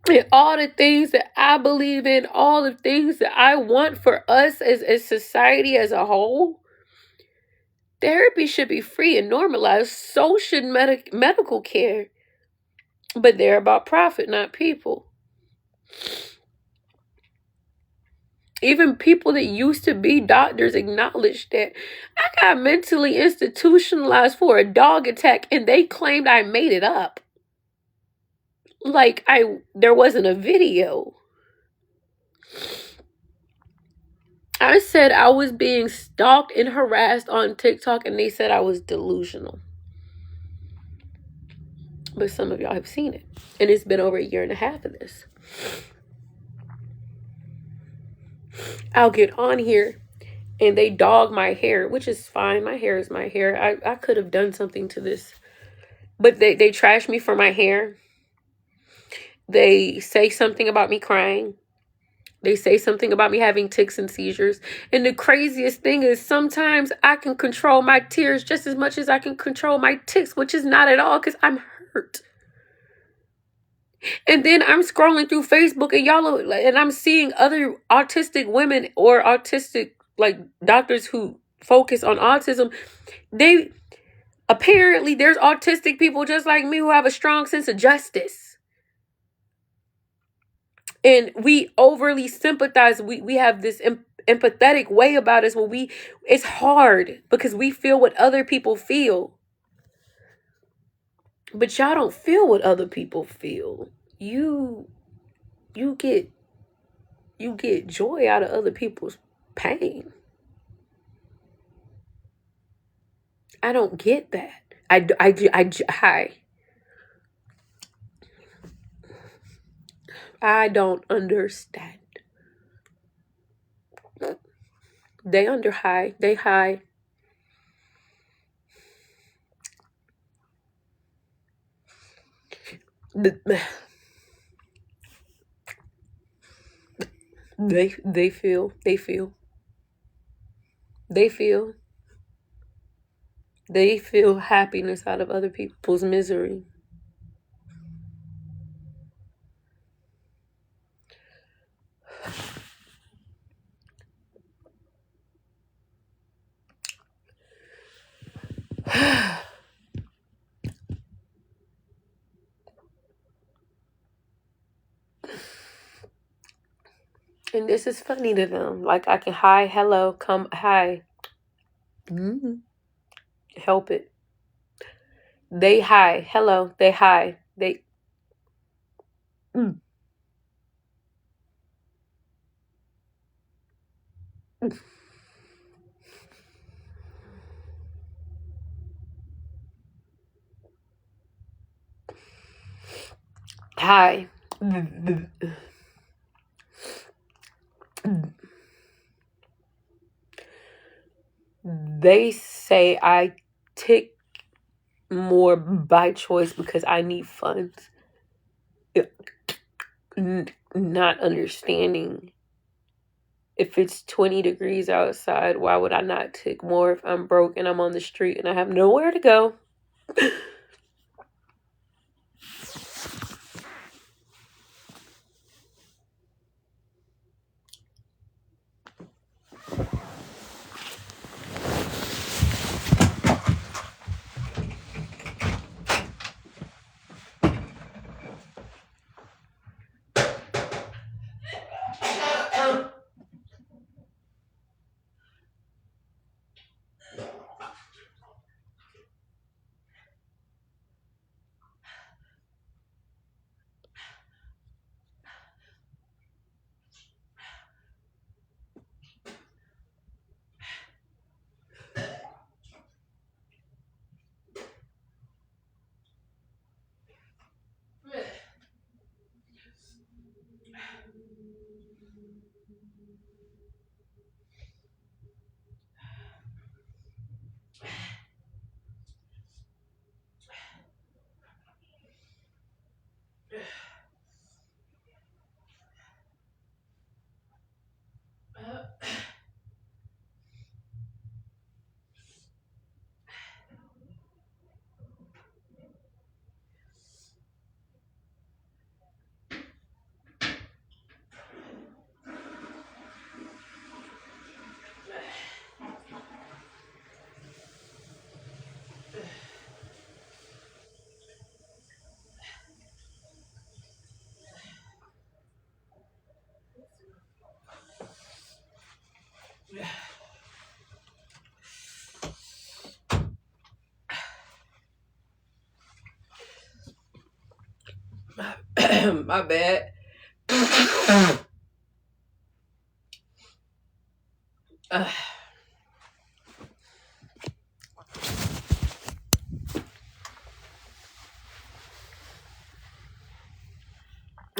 And all the things that I believe in, all the things that I want for us as a society as a whole, therapy should be free and normalized. So should medical care. But they're about profit, not people. Even people that used to be doctors acknowledged that I got mentally institutionalized for a dog attack and they claimed I made it up. Like there wasn't a video. I said I was being stalked and harassed on TikTok and they said I was delusional. But some of y'all have seen it. And it's been over 1.5 years of this. I'll get on here and they dog my hair, which is fine. My hair is my hair. I could have done something to this. But they trash me for my hair. They say something about me crying. They say something about me having tics and seizures. And the craziest thing is sometimes I can control my tears just as much as I can control my tics, which is not at all because I'm hurt. And then I'm scrolling through Facebook and I'm seeing other autistic women or autistic like doctors who focus on autism. Apparently there's autistic people just like me who have a strong sense of justice. And we overly sympathize. We have this empathetic way about us where it's hard because we feel what other people feel. But y'all don't feel what other people feel. You get joy out of other people's pain. I don't get that. I don't understand. They under high. They high. They feel happiness out of other people's misery. And this is funny to them. Like, I can hi, hello, come, hi. Help it. They hi, hello, they hi, they. Hi. They say I tick more by choice because I need funds. Not understanding. If it's 20 degrees outside, why would I not tick more if I'm broke and I'm on the street and I have nowhere to go? My bad.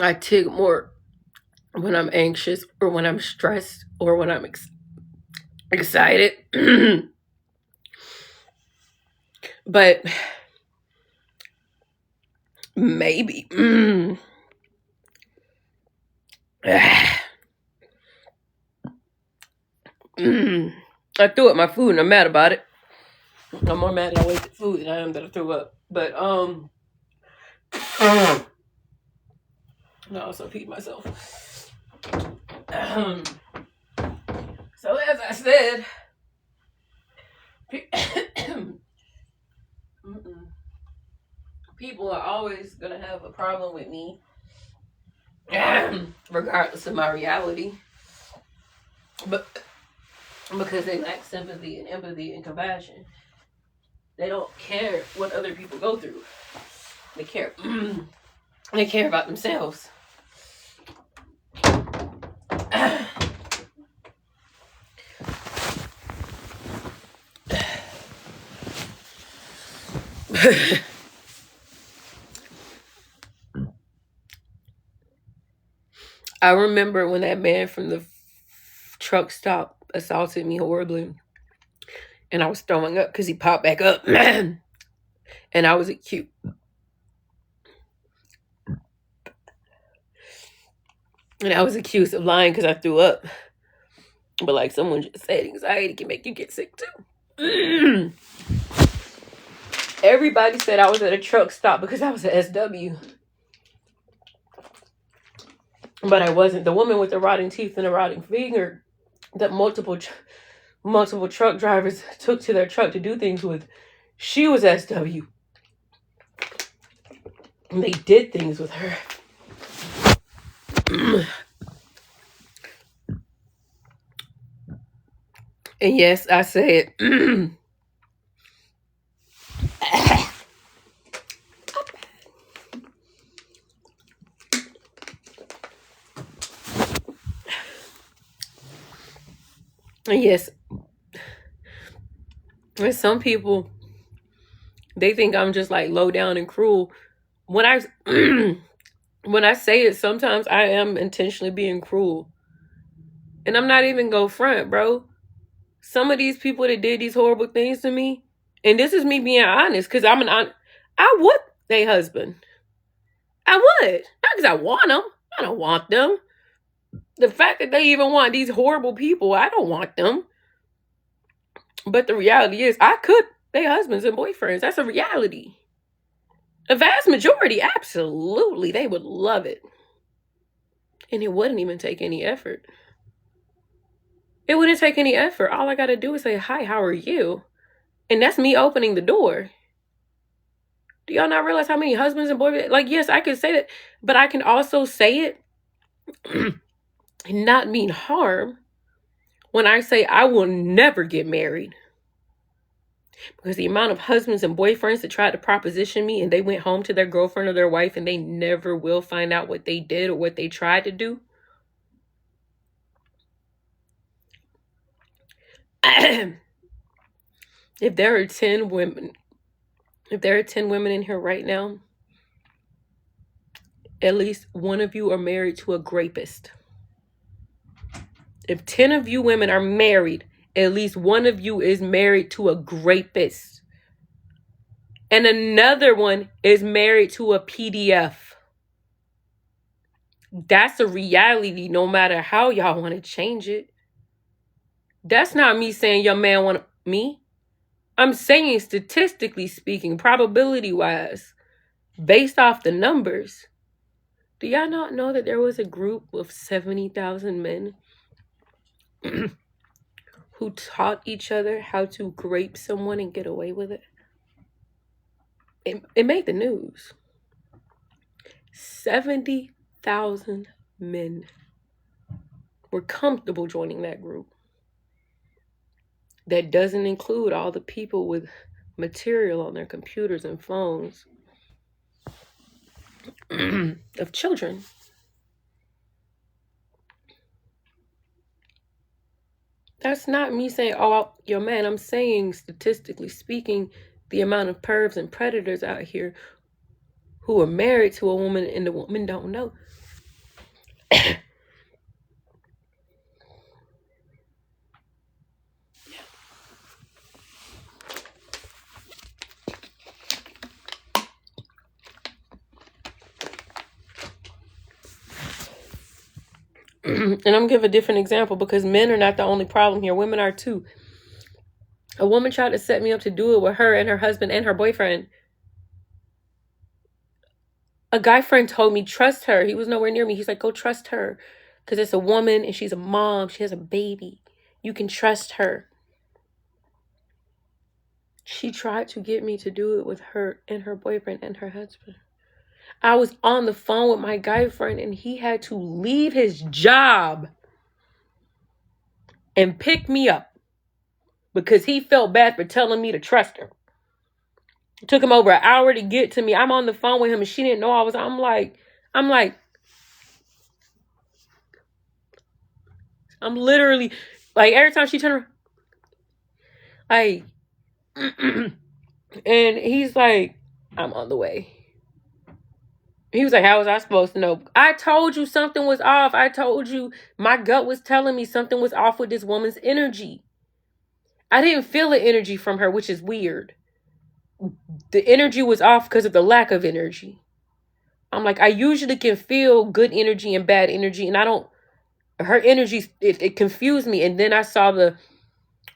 I tick more when I'm anxious or when I'm stressed or when I'm excited. But maybe. I threw up my food and I'm mad about it. I'm more mad that I wasted food than I am that I threw up. But no, I also peed myself. So as I said, people are always gonna have a problem with me, regardless of my reality. But because they lack sympathy and empathy and compassion, they don't care what other people go through. They care. They care about themselves. I remember when that man from the truck stop assaulted me horribly. And I was throwing up because he popped back up. And I was accused. And I was accused of lying because I threw up. But like someone just said, anxiety can make you get sick too. Everybody said I was at a truck stop because I was an SW. But I wasn't. The woman with the rotting teeth and the rotting finger that multiple truck drivers took to their truck to do things with, she was SW. And they did things with her. And yes, I said, and yes, and some people, they think I'm just like low down and cruel. When I when I say it, sometimes I am intentionally being cruel. And I'm not even go front, bro. Some of these people that did these horrible things to me, and this is me being honest, because I would they husband. I would. Not because I want them. I don't want them. The fact that they even want these horrible people, I don't want them. But the reality is, I could they husbands and boyfriends. That's a reality. A vast majority, absolutely, they would love it. And it wouldn't even take any effort. It wouldn't take any effort. All I got to do is say, hi, how are you? And that's me opening the door. Do y'all not realize how many husbands and boyfriends? Like, yes, I can say that, but I can also say it and not mean harm when I say I will never get married. Because the amount of husbands and boyfriends that tried to proposition me and they went home to their girlfriend or their wife and they never will find out what they did or what they tried to do. If there are 10 women in here right now, at least one of you are married to a rapist. If 10 of you women are married, at least one of you is married to a rapist. And another one is married to a PDF. That's a reality no matter how y'all want to change it. That's not me saying your man want me. I'm saying statistically speaking, probability-wise, based off the numbers. Do y'all not know that there was a group of 70,000 men who taught each other how to rape someone and get away with it? It made the news. 70,000 men were comfortable joining that group. That doesn't include all the people with material on their computers and phones of children. That's not me saying, oh, yo, man, I'm saying statistically speaking, the amount of pervs and predators out here who are married to a woman and the woman don't know. And I'm going to give a different example because men are not the only problem here. Women are too. A woman tried to set me up to do it with her and her husband and her boyfriend. A guy friend told me, trust her. He was nowhere near me. He's like, go trust her because it's a woman and she's a mom. She has a baby. You can trust her. She tried to get me to do it with her and her boyfriend and her husband. I was on the phone with my guy friend and he had to leave his job and pick me up because he felt bad for telling me to trust her. It took him over an hour to get to me. I'm on the phone with him and she didn't know I was. I'm literally like every time she turned around, and he's like, I'm on the way. He was like, how was I supposed to know? I told you something was off. I told you my gut was telling me something was off with this woman's energy. I didn't feel the energy from her, which is weird. The energy was off because of the lack of energy. I'm like, I usually can feel good energy and bad energy, and I don't. Her energy, it confused me. And then I saw the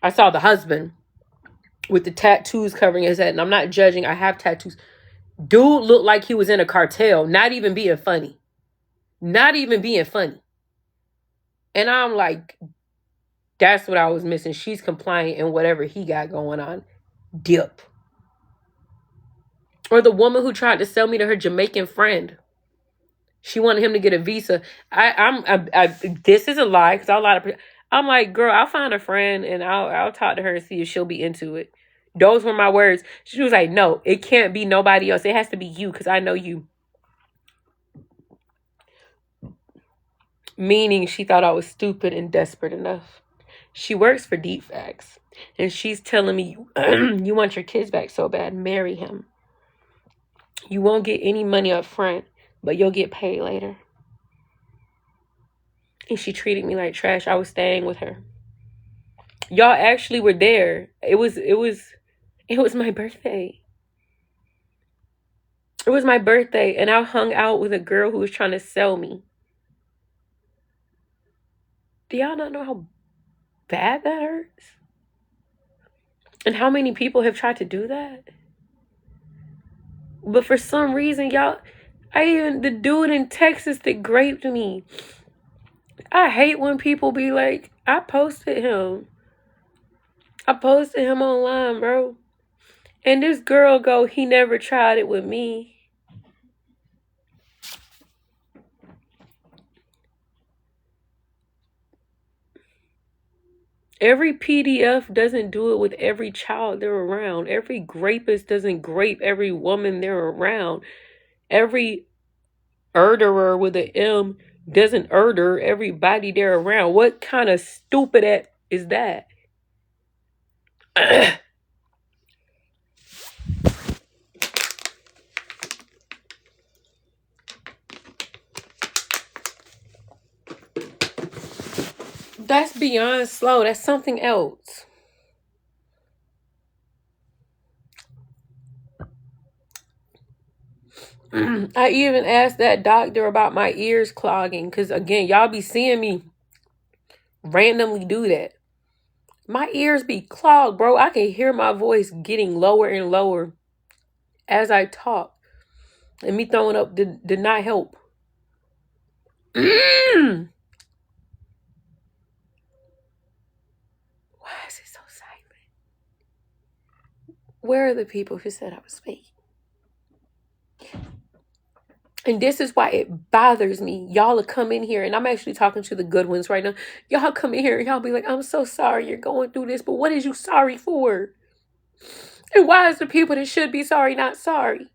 husband with the tattoos covering his head, and I'm not judging. I have tattoos. Dude looked like he was in a cartel. Not even being funny. Not even being funny. And I'm like, that's what I was missing. She's compliant in whatever he got going on. Dip. Or the woman who tried to sell me to her Jamaican friend. She wanted him to get a visa. This is a lie because I'm like, girl, I'll find a friend and I'll talk to her and see if she'll be into it. Those were my words. She was like, no, it can't be nobody else. It has to be you because I know you. Meaning she thought I was stupid and desperate enough. She works for Deep Facts. And she's telling me, you want your kids back so bad, marry him. You won't get any money up front, but you'll get paid later. And she treated me like trash. I was staying with her. Y'all actually were there. It was my birthday. It was my birthday, and I hung out with a girl who was trying to sell me. Do y'all not know how bad that hurts? And how many people have tried to do that? But for some reason, y'all, the dude in Texas that raped me, I hate when people be like, I posted him online, bro. And this girl go, he never tried it with me. Every PDF doesn't do it with every child they're around. Every rapist doesn't grape every woman they're around. Every murderer with an M doesn't murder everybody they're around. What kind of stupid is that? That's beyond slow. That's something else. I even asked that doctor about my ears clogging. Because, again, y'all be seeing me randomly do that. My ears be clogged, bro. I can hear my voice getting lower and lower as I talk. And me throwing up did not help. Why is it so silent? Where are the people who said I was fake? And this is why it bothers me. Y'all will come in here, and I'm actually talking to the good ones right now. Y'all come in here and y'all be like, I'm so sorry you're going through this, but what is you sorry for? And why is the people that should be sorry not sorry?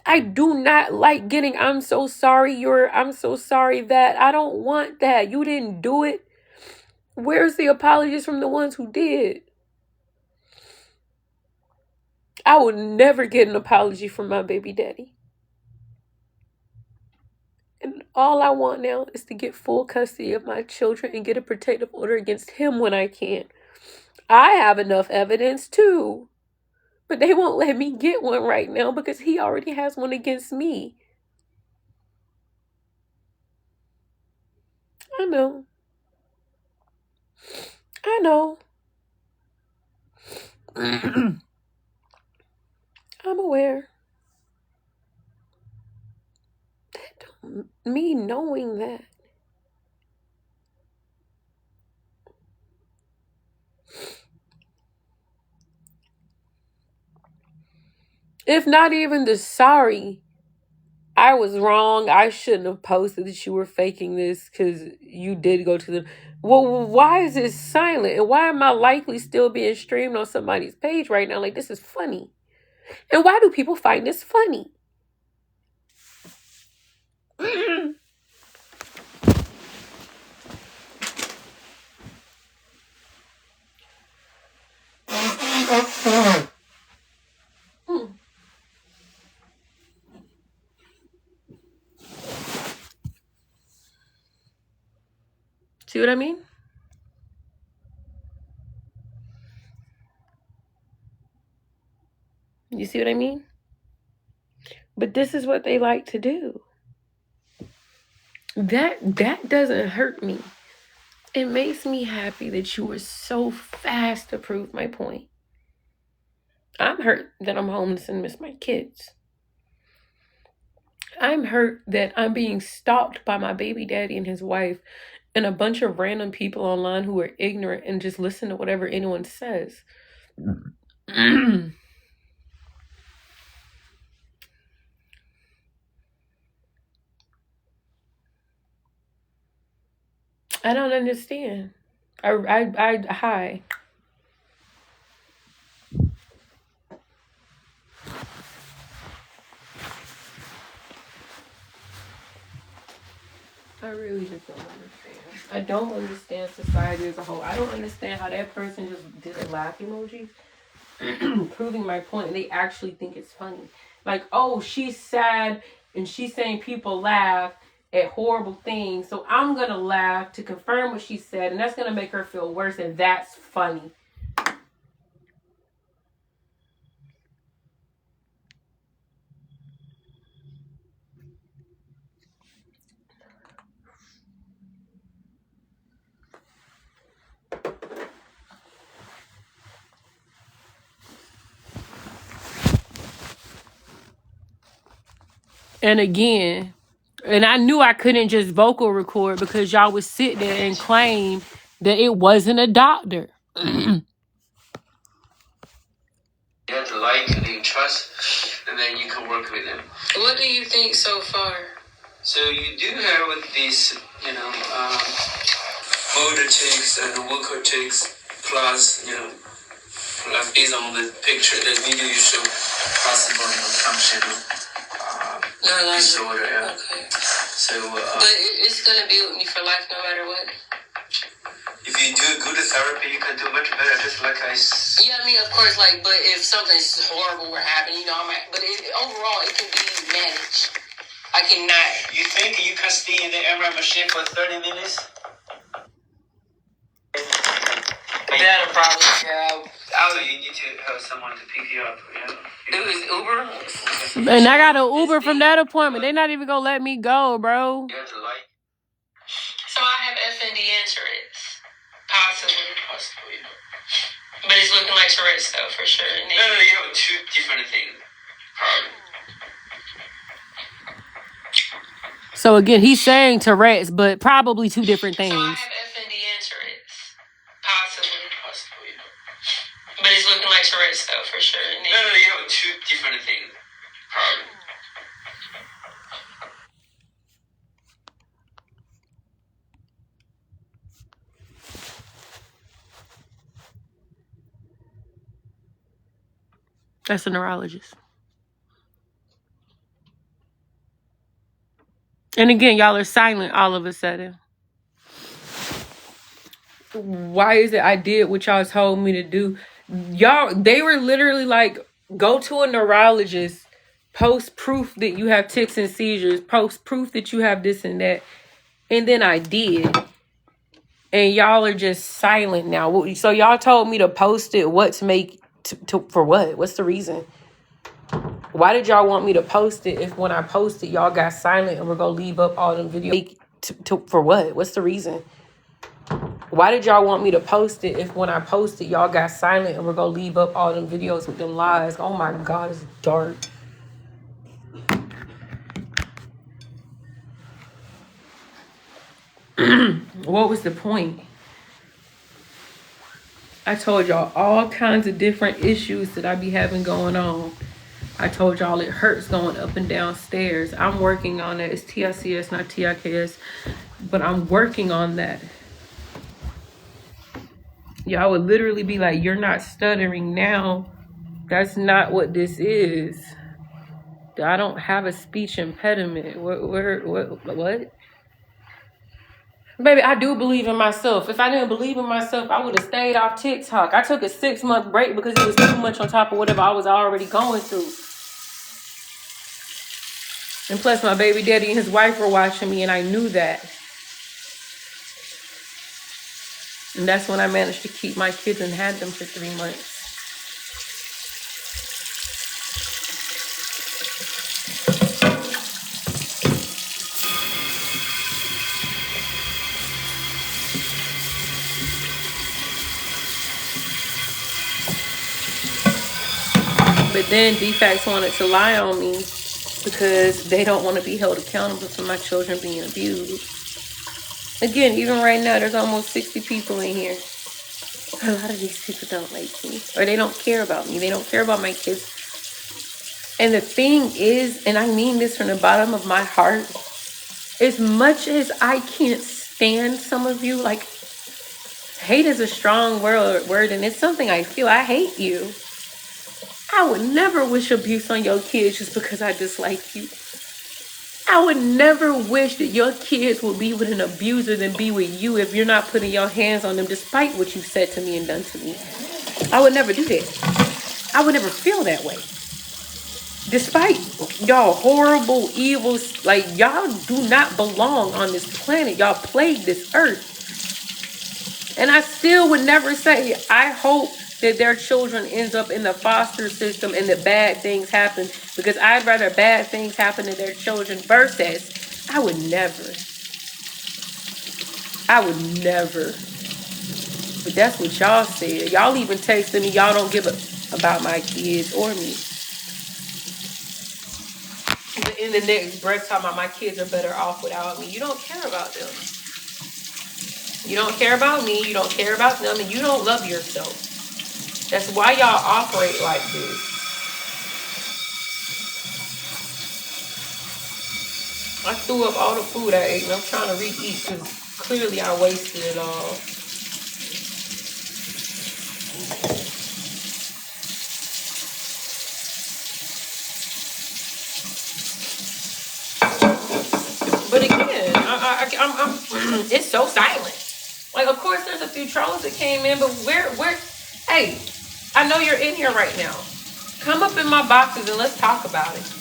I do not like getting, I'm so sorry that. I don't want that. You didn't do it. Where's the apologies from the ones who did? I will never get an apology from my baby daddy. And all I want now is to get full custody of my children and get a protective order against him when I can. I have enough evidence too. But they won't let me get one right now because he already has one against me. I know. I'm aware. Me knowing that. If not even the sorry, I was wrong. I shouldn't have posted that you were faking this because you did go to the... Well, why is it silent? And why am I likely still being streamed on somebody's page right now? Like, this is funny. And why do people find this funny? See what I mean? You see what I mean? But this is what they like to do. That doesn't hurt me. It makes me happy that you were so fast to prove my point. I'm hurt that I'm homeless and miss my kids. I'm hurt that I'm being stalked by my baby daddy and his wife and a bunch of random people online who are ignorant and just listen to whatever anyone says. I don't understand. Hi. I really just don't understand. I don't understand society as a whole. I don't understand how that person just did a laugh emoji, proving my point, and they actually think it's funny. Like, oh, she's sad, and she's saying people laugh at horrible things, so I'm gonna laugh to confirm what she said, and that's gonna make her feel worse, and that's funny. And again, and I knew I couldn't just vocal record because y'all would sit there and claim that it wasn't a doctor. You have to like and you trust, and then you can work with them. What do you think so far? So you do have with these, motor tics and vocal tics, plus, plus based on the picture, the video you show, possible functional disorder. Yeah. Okay. So, but it's gonna be with me for life, no matter what. If you do good therapy, you can do much better. Just like Yeah, I mean, of course, but if something's horrible were happening, but overall, it can be managed. I cannot. You think you can stay in the MRI machine for 30 minutes? That'll probably, yeah. So you need to have someone to pick you up, It was Uber? And I got an Uber from that appointment. They're not even gonna let me go, bro. You have to like. So I have FND and Tourette's. Possibly. But it's looking like Tourette's, though, for sure. No, you have two different things. So again, he's saying Tourette's, but probably two different things. So I have FND and Tourette's. Possibly. But it's looking like Tourette's, though, for sure. No, you have two different things. That's a neurologist. And again, y'all are silent all of a sudden. Why is it I did what y'all told me to do? Y'all, they were literally like, go to a neurologist, post proof that you have tics and seizures, post proof that you have this and that. And then I did. And y'all are just silent now. So y'all told me to post it. What to make, for what? What's the reason? Why did y'all want me to post it if when I post it, y'all got silent and we're going to leave up all them videos? For what? What's the reason? Why did y'all want me to post it if when I post it, y'all got silent and we're going to leave up all them videos with them lies? Oh my God, it's dark. What was the point? I told y'all all kinds of different issues that I be having going on. I told y'all it hurts going up and down stairs. I'm working on it. It's TICS, not TIKS, but I'm working on that. Y'all would literally be like, you're not stuttering now. That's not what this is. I don't have a speech impediment. What? Baby, I do believe in myself. If I didn't believe in myself, I would have stayed off TikTok. I took a 6-month break because it was too much on top of whatever I was already going through. And plus, my baby daddy and his wife were watching me, and I knew that. And that's when I managed to keep my kids and had them for 3 months. But then DFACS wanted to lie on me because they don't want to be held accountable for my children being abused. Again, even right now, there's almost 60 people in here. A lot of these people don't like me, or they don't care about me. They don't care about my kids. And the thing is, and I mean this from the bottom of my heart, as much as I can't stand some of you, like, hate is a strong word, and it's something I feel. I hate you. I would never wish abuse on your kids just because I dislike you. I would never wish that your kids would be with an abuser than be with you if you're not putting your hands on them despite what you said to me and done to me. I would never do that. I would never feel that way. Despite y'all horrible, evil, like, y'all do not belong on this planet. Y'all plague this earth. And I still would never say, I hope that their children ends up in the foster system and that bad things happen, because I'd rather bad things happen to their children versus I would never. But that's what y'all said. Y'all even texted me, y'all don't give a about my kids or me. But in the next breath, talking about my kids are better off without me. You don't care about them. You don't care about me. You don't care about them. And you don't love yourself. That's why y'all operate like this. I threw up all the food I ate, and I'm trying to re-eat because clearly I wasted it all. But again, I'm it's so silent. Like, of course, there's a few trolls that came in, but where? Hey, I know you're in here right now. Come up in my boxes and let's talk about it.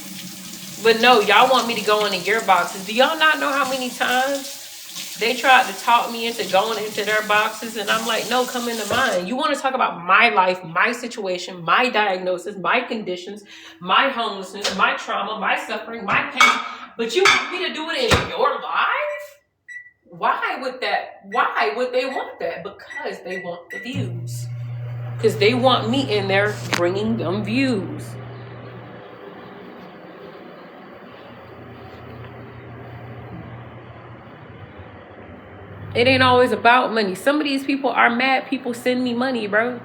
But no, y'all want me to go into your boxes. Do y'all not know how many times they tried to talk me into going into their boxes? And I'm like, no, come into mine. You want to talk about my life, my situation, my diagnosis, my conditions, my homelessness, my trauma, my suffering, my pain. But you want me to do it in your life? Why would they want that? Because they want the views. Because they want me in there bringing them views. It ain't always about money. Some of these people are mad people send me money, bro.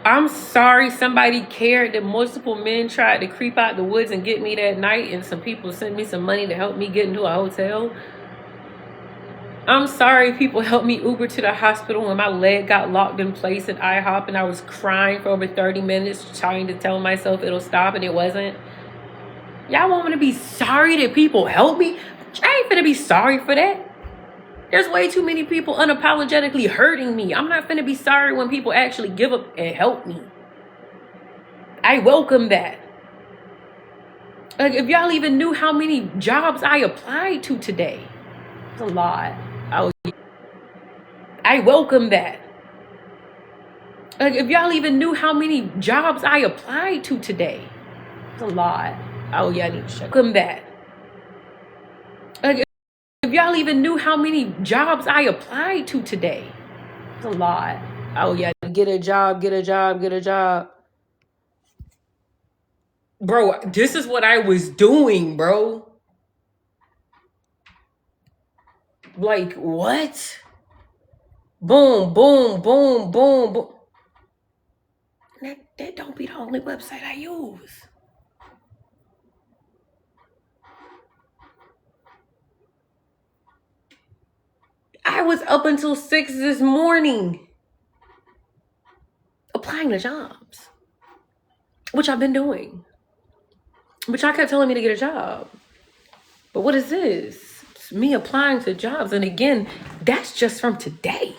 I'm sorry somebody cared that multiple men tried to creep out the woods and get me that night, and some people sent me some money to help me get into a hotel. I'm sorry people helped me Uber to the hospital when my leg got locked in place at IHOP and I was crying for over 30 minutes trying to tell myself it'll stop and it wasn't. Y'all want me to be sorry that people help me? I ain't finna be sorry for that. There's way too many people unapologetically hurting me. I'm not finna be sorry when people actually give up and help me. I welcome that. Like, if y'all even knew how many jobs I applied to today. It's a lot. I welcome that. Like, if y'all even knew how many jobs I applied to today. It's a lot. Oh yeah, I need to check. Welcome that. Like, if y'all even knew how many jobs I applied to today. It's a lot. Oh yeah, get a job. Bro, this is what I was doing, bro. Like, what? Boom, boom, boom, boom, boom. That don't be the only website I use. I was up until 6 this morning applying to jobs, which I've been doing. But y'all kept telling me to get a job. But what is this? It's me applying to jobs. And again, that's just from today.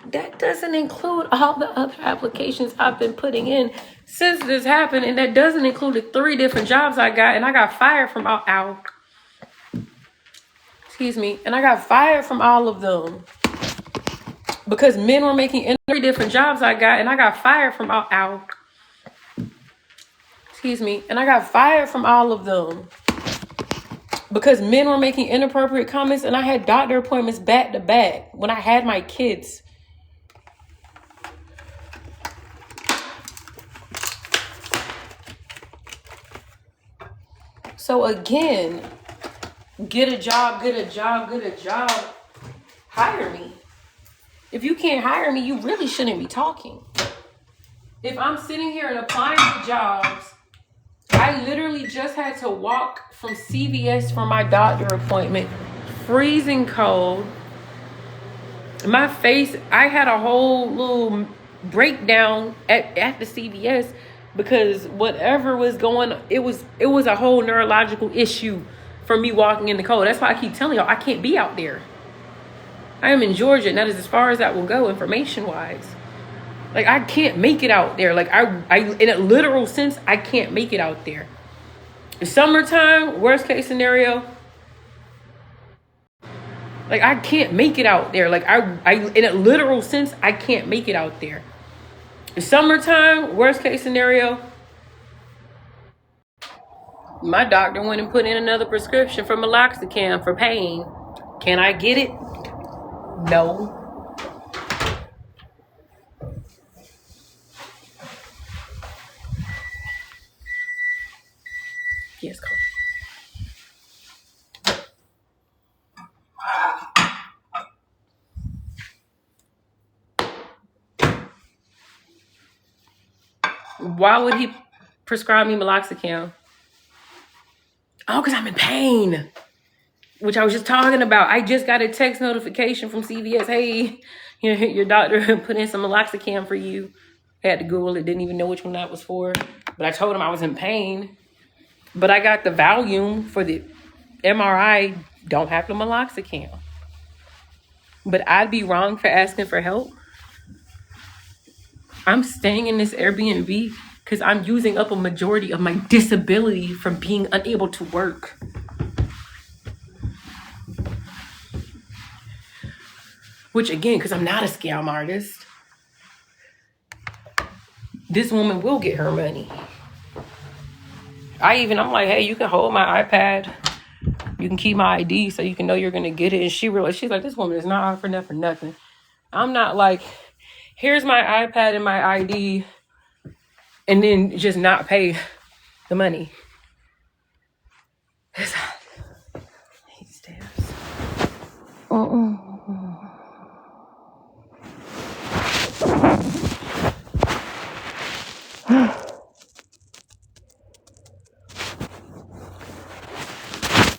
That doesn't include all the other applications I've been putting in since this happened. And that doesn't include the 3 different jobs I got. And I got fired from all, excuse me. And I got fired from all of them. because men were making 3 different jobs I got, and I got fired from and I got fired from all of them because men were making inappropriate comments, and I had doctor appointments back to back when I had my kids. So again, get a job, hire me. If you can't hire me, you really shouldn't be talking. If I'm sitting here and applying for jobs, I literally just had to walk from CVS for my doctor appointment, freezing cold. My face, I had a whole little breakdown at the CVS because whatever was going on, it was a whole neurological issue for me walking in the cold. That's why I keep telling y'all I can't be out there. I am in Georgia, and that is as far as that will go information-wise. Like, I can't make it out there. Like, I in a literal sense, I can't make it out there. Summertime, worst case scenario, like, I can't make it out there. Like, I in a literal sense, I can't make it out there. Summertime, worst case scenario, my doctor went and put in another prescription for meloxicam for pain. Can I get it? No. Yes, Coach. Why would he prescribe me meloxicam? Oh, because I'm in pain, which I was just talking about. I just got a text notification from CVS. Hey, your doctor put in some meloxicam for you. I had to Google it. Didn't even know which one that was for. But I told him I was in pain. But I got the Valium for the MRI. Don't have the meloxicam. But I'd be wrong for asking for help. I'm staying in this Airbnb because I'm using up a majority of my disability from being unable to work. Which, again, because I'm not a scam artist, this woman will get her money. I'm like, hey, you can hold my iPad. You can keep my ID so you can know you're going to get it. And she's like, this woman is not offering that for nothing. I'm not like, here's my iPad and my ID, and then just not pay the money. I hate stamps.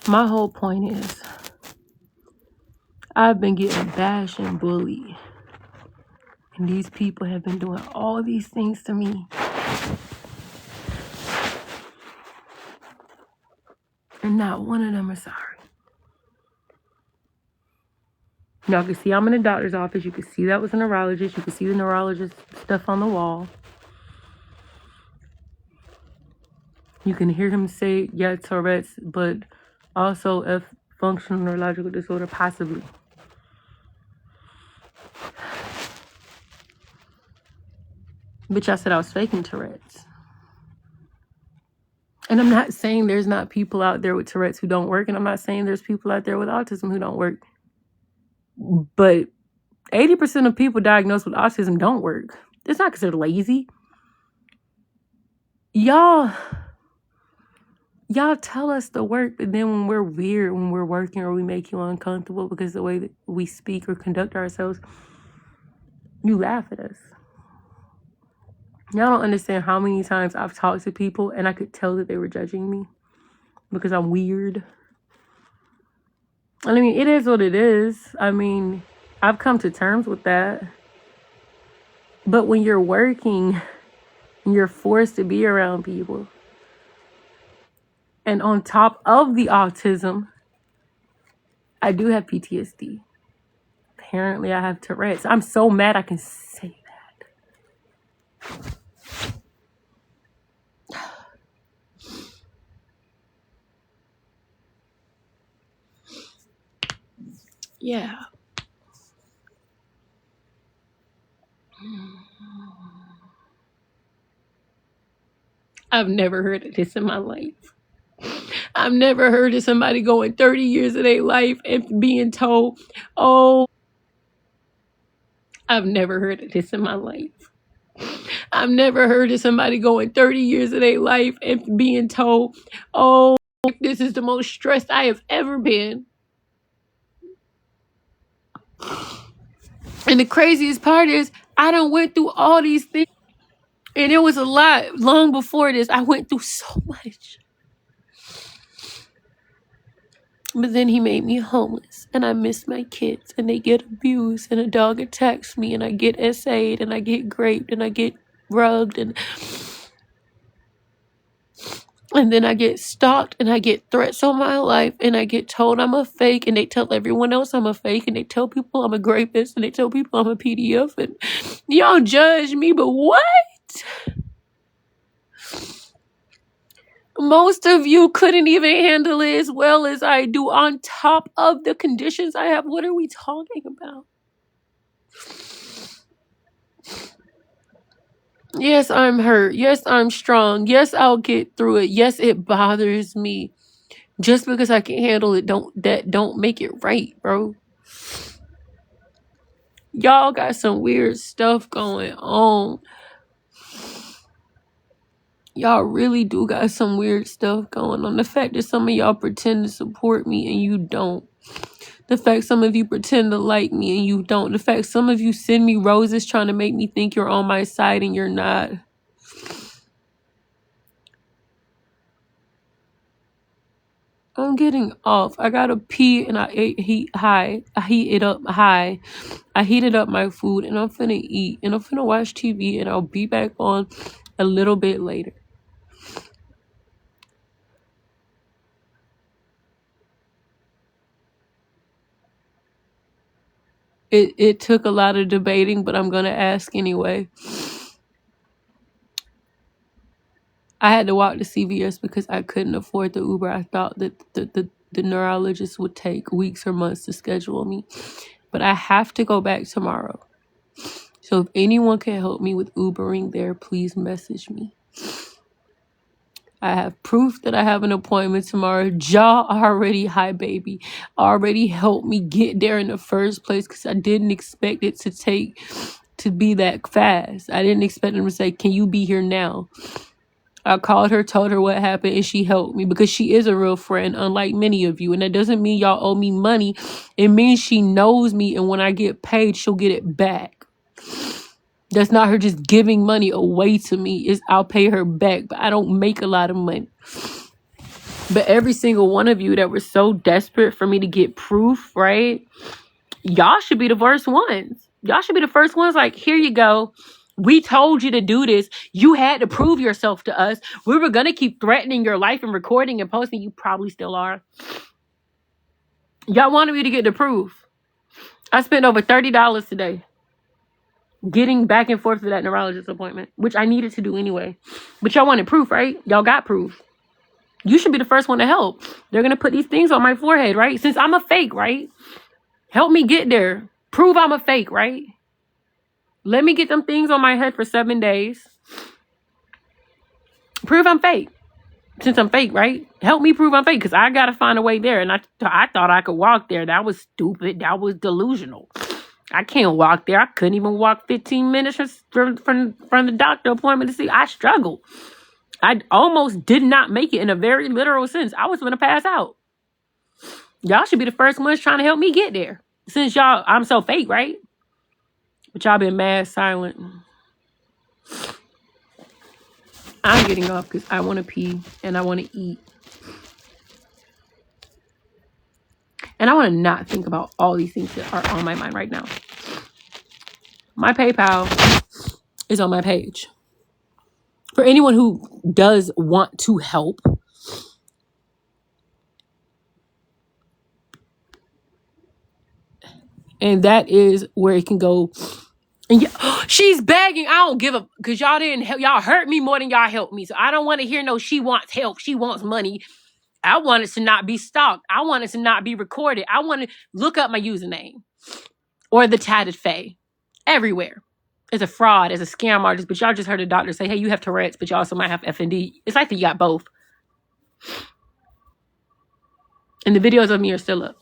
My whole point is, I've been getting bashed and bullied. And these people have been doing all these things to me. And not one of them are sorry. Y'all can see I'm in the doctor's office. You can see that was a neurologist. You can see the neurologist stuff on the wall. You can hear him say, yeah, Tourette's, but also functional neurological disorder, possibly. Bitch, I said I was faking Tourette's. And I'm not saying there's not people out there with Tourette's who don't work. And I'm not saying there's people out there with autism who don't work. But 80% of people diagnosed with autism don't work. It's not because they're lazy. Y'all tell us to work, but then when we're weird, when we're working, or we make you uncomfortable because of the way that we speak or conduct ourselves, you laugh at us. Y'all don't understand how many times I've talked to people and I could tell that they were judging me because I'm weird. I mean, it is what it is. I mean, I've come to terms with that. But when you're working, you're forced to be around people. And on top of the autism, I do have PTSD. Apparently, I have Tourette's. I'm so mad I can say that. Yeah. I've never heard of this in my life. I've never heard of somebody going 30 years of their life and being told, oh, I've never heard of this in my life. I've never heard of somebody going 30 years of their life and being told, oh, this is the most stressed I have ever been. And the craziest part is I done went through all these things. And it was a lot long before this. I went through so much. But then he made me homeless. And I miss my kids. And they get abused. And a dog attacks me. And I get SA'd. And I get raped. And I get rugged. And then I get stalked. And I get threats on my life. And I get told I'm a fake. And they tell everyone else I'm a fake. And they tell people I'm a rapist. And they tell people I'm a PDF. And y'all judge me. But what? Most of you couldn't even handle it as well as I do on top of the conditions I have. What are we talking about? Yes, I'm hurt. Yes, I'm strong. Yes, I'll get through it. Yes, it bothers me. Just because I can handle it, don't make it right, bro. Y'all got some weird stuff going on. Y'all really do got some weird stuff going on. The fact that some of y'all pretend to support me and you don't. The fact some of you pretend to like me and you don't. The fact some of you send me roses trying to make me think you're on my side and you're not. I'm getting off. I gotta pee and I heated up high. I heated up my food and I'm finna eat and I'm finna watch TV and I'll be back on a little bit later. It took a lot of debating, but I'm gonna ask anyway. I had to walk to CVS because I couldn't afford the Uber. I thought that the neurologist would take weeks or months to schedule me. But I have to go back tomorrow. So if anyone can help me with Ubering there, please message me. I have proof that I have an appointment tomorrow. Y'all already, hi baby, already helped me get there in the first place because I didn't expect it to be that fast. I didn't expect them to say, can you be here now? I called her, told her what happened, and she helped me because she is a real friend, unlike many of you. And that doesn't mean y'all owe me money. It means she knows me, and when I get paid, she'll get it back. That's not her just giving money away to me. I'll pay her back, but I don't make a lot of money. But every single one of you that were so desperate for me to get proof, right? Y'all should be the first ones. Y'all should be the first ones like, here you go. We told you to do this. You had to prove yourself to us. We were going to keep threatening your life and recording and posting. You probably still are. Y'all wanted me to get the proof. I spent over $30 today getting back and forth to that neurologist appointment, which I needed to do anyway. But y'all wanted proof, right? Y'all got proof. You should be the first one to help. They're going to put these things on my forehead, right? Since I'm a fake, right? Help me get there. Prove I'm a fake, right? Let me get them things on my head for 7 days. Prove I'm fake. Since I'm fake, right? Help me prove I'm fake because I got to find a way there. And I thought I could walk there. That was stupid. That was delusional. I can't walk there. I couldn't even walk 15 minutes from the doctor appointment to see. I struggled. I almost did not make it in a very literal sense. I was going to pass out. Y'all should be the first ones trying to help me get there. Since I'm so fake, right? But y'all been mad silent. I'm getting off because I want to pee and I want to eat. And I want to not think about all these things that are on my mind right now. My PayPal is on my page. For anyone who does want to help. And that is where it can go. And she's begging. I don't give a, because y'all didn't help. Y'all hurt me more than y'all helped me. So I don't want to hear no, she wants help. She wants money. I want it to not be stalked. I want it to not be recorded. I want to look up my username or the tatted Faye everywhere. as a fraud, as a scam artist, but y'all just heard a doctor say, hey, you have Tourette's, but you also might have FND. It's like that you got both. And the videos of me are still up.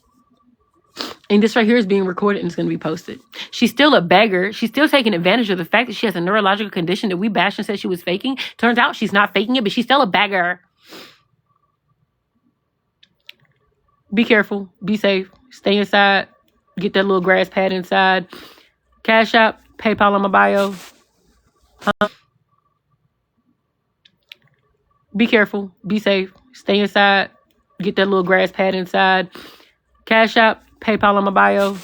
And this right here is being recorded and it's going to be posted. She's still a beggar. She's still taking advantage of the fact that she has a neurological condition that we bashed and said she was faking. Turns out she's not faking it, but she's still a beggar. Be careful. Be safe. Stay inside. Get that little grass pad inside. Cash App, PayPal on my bio. Be careful. Be safe. Stay inside. Get that little grass pad inside. Cash App, PayPal on my bio.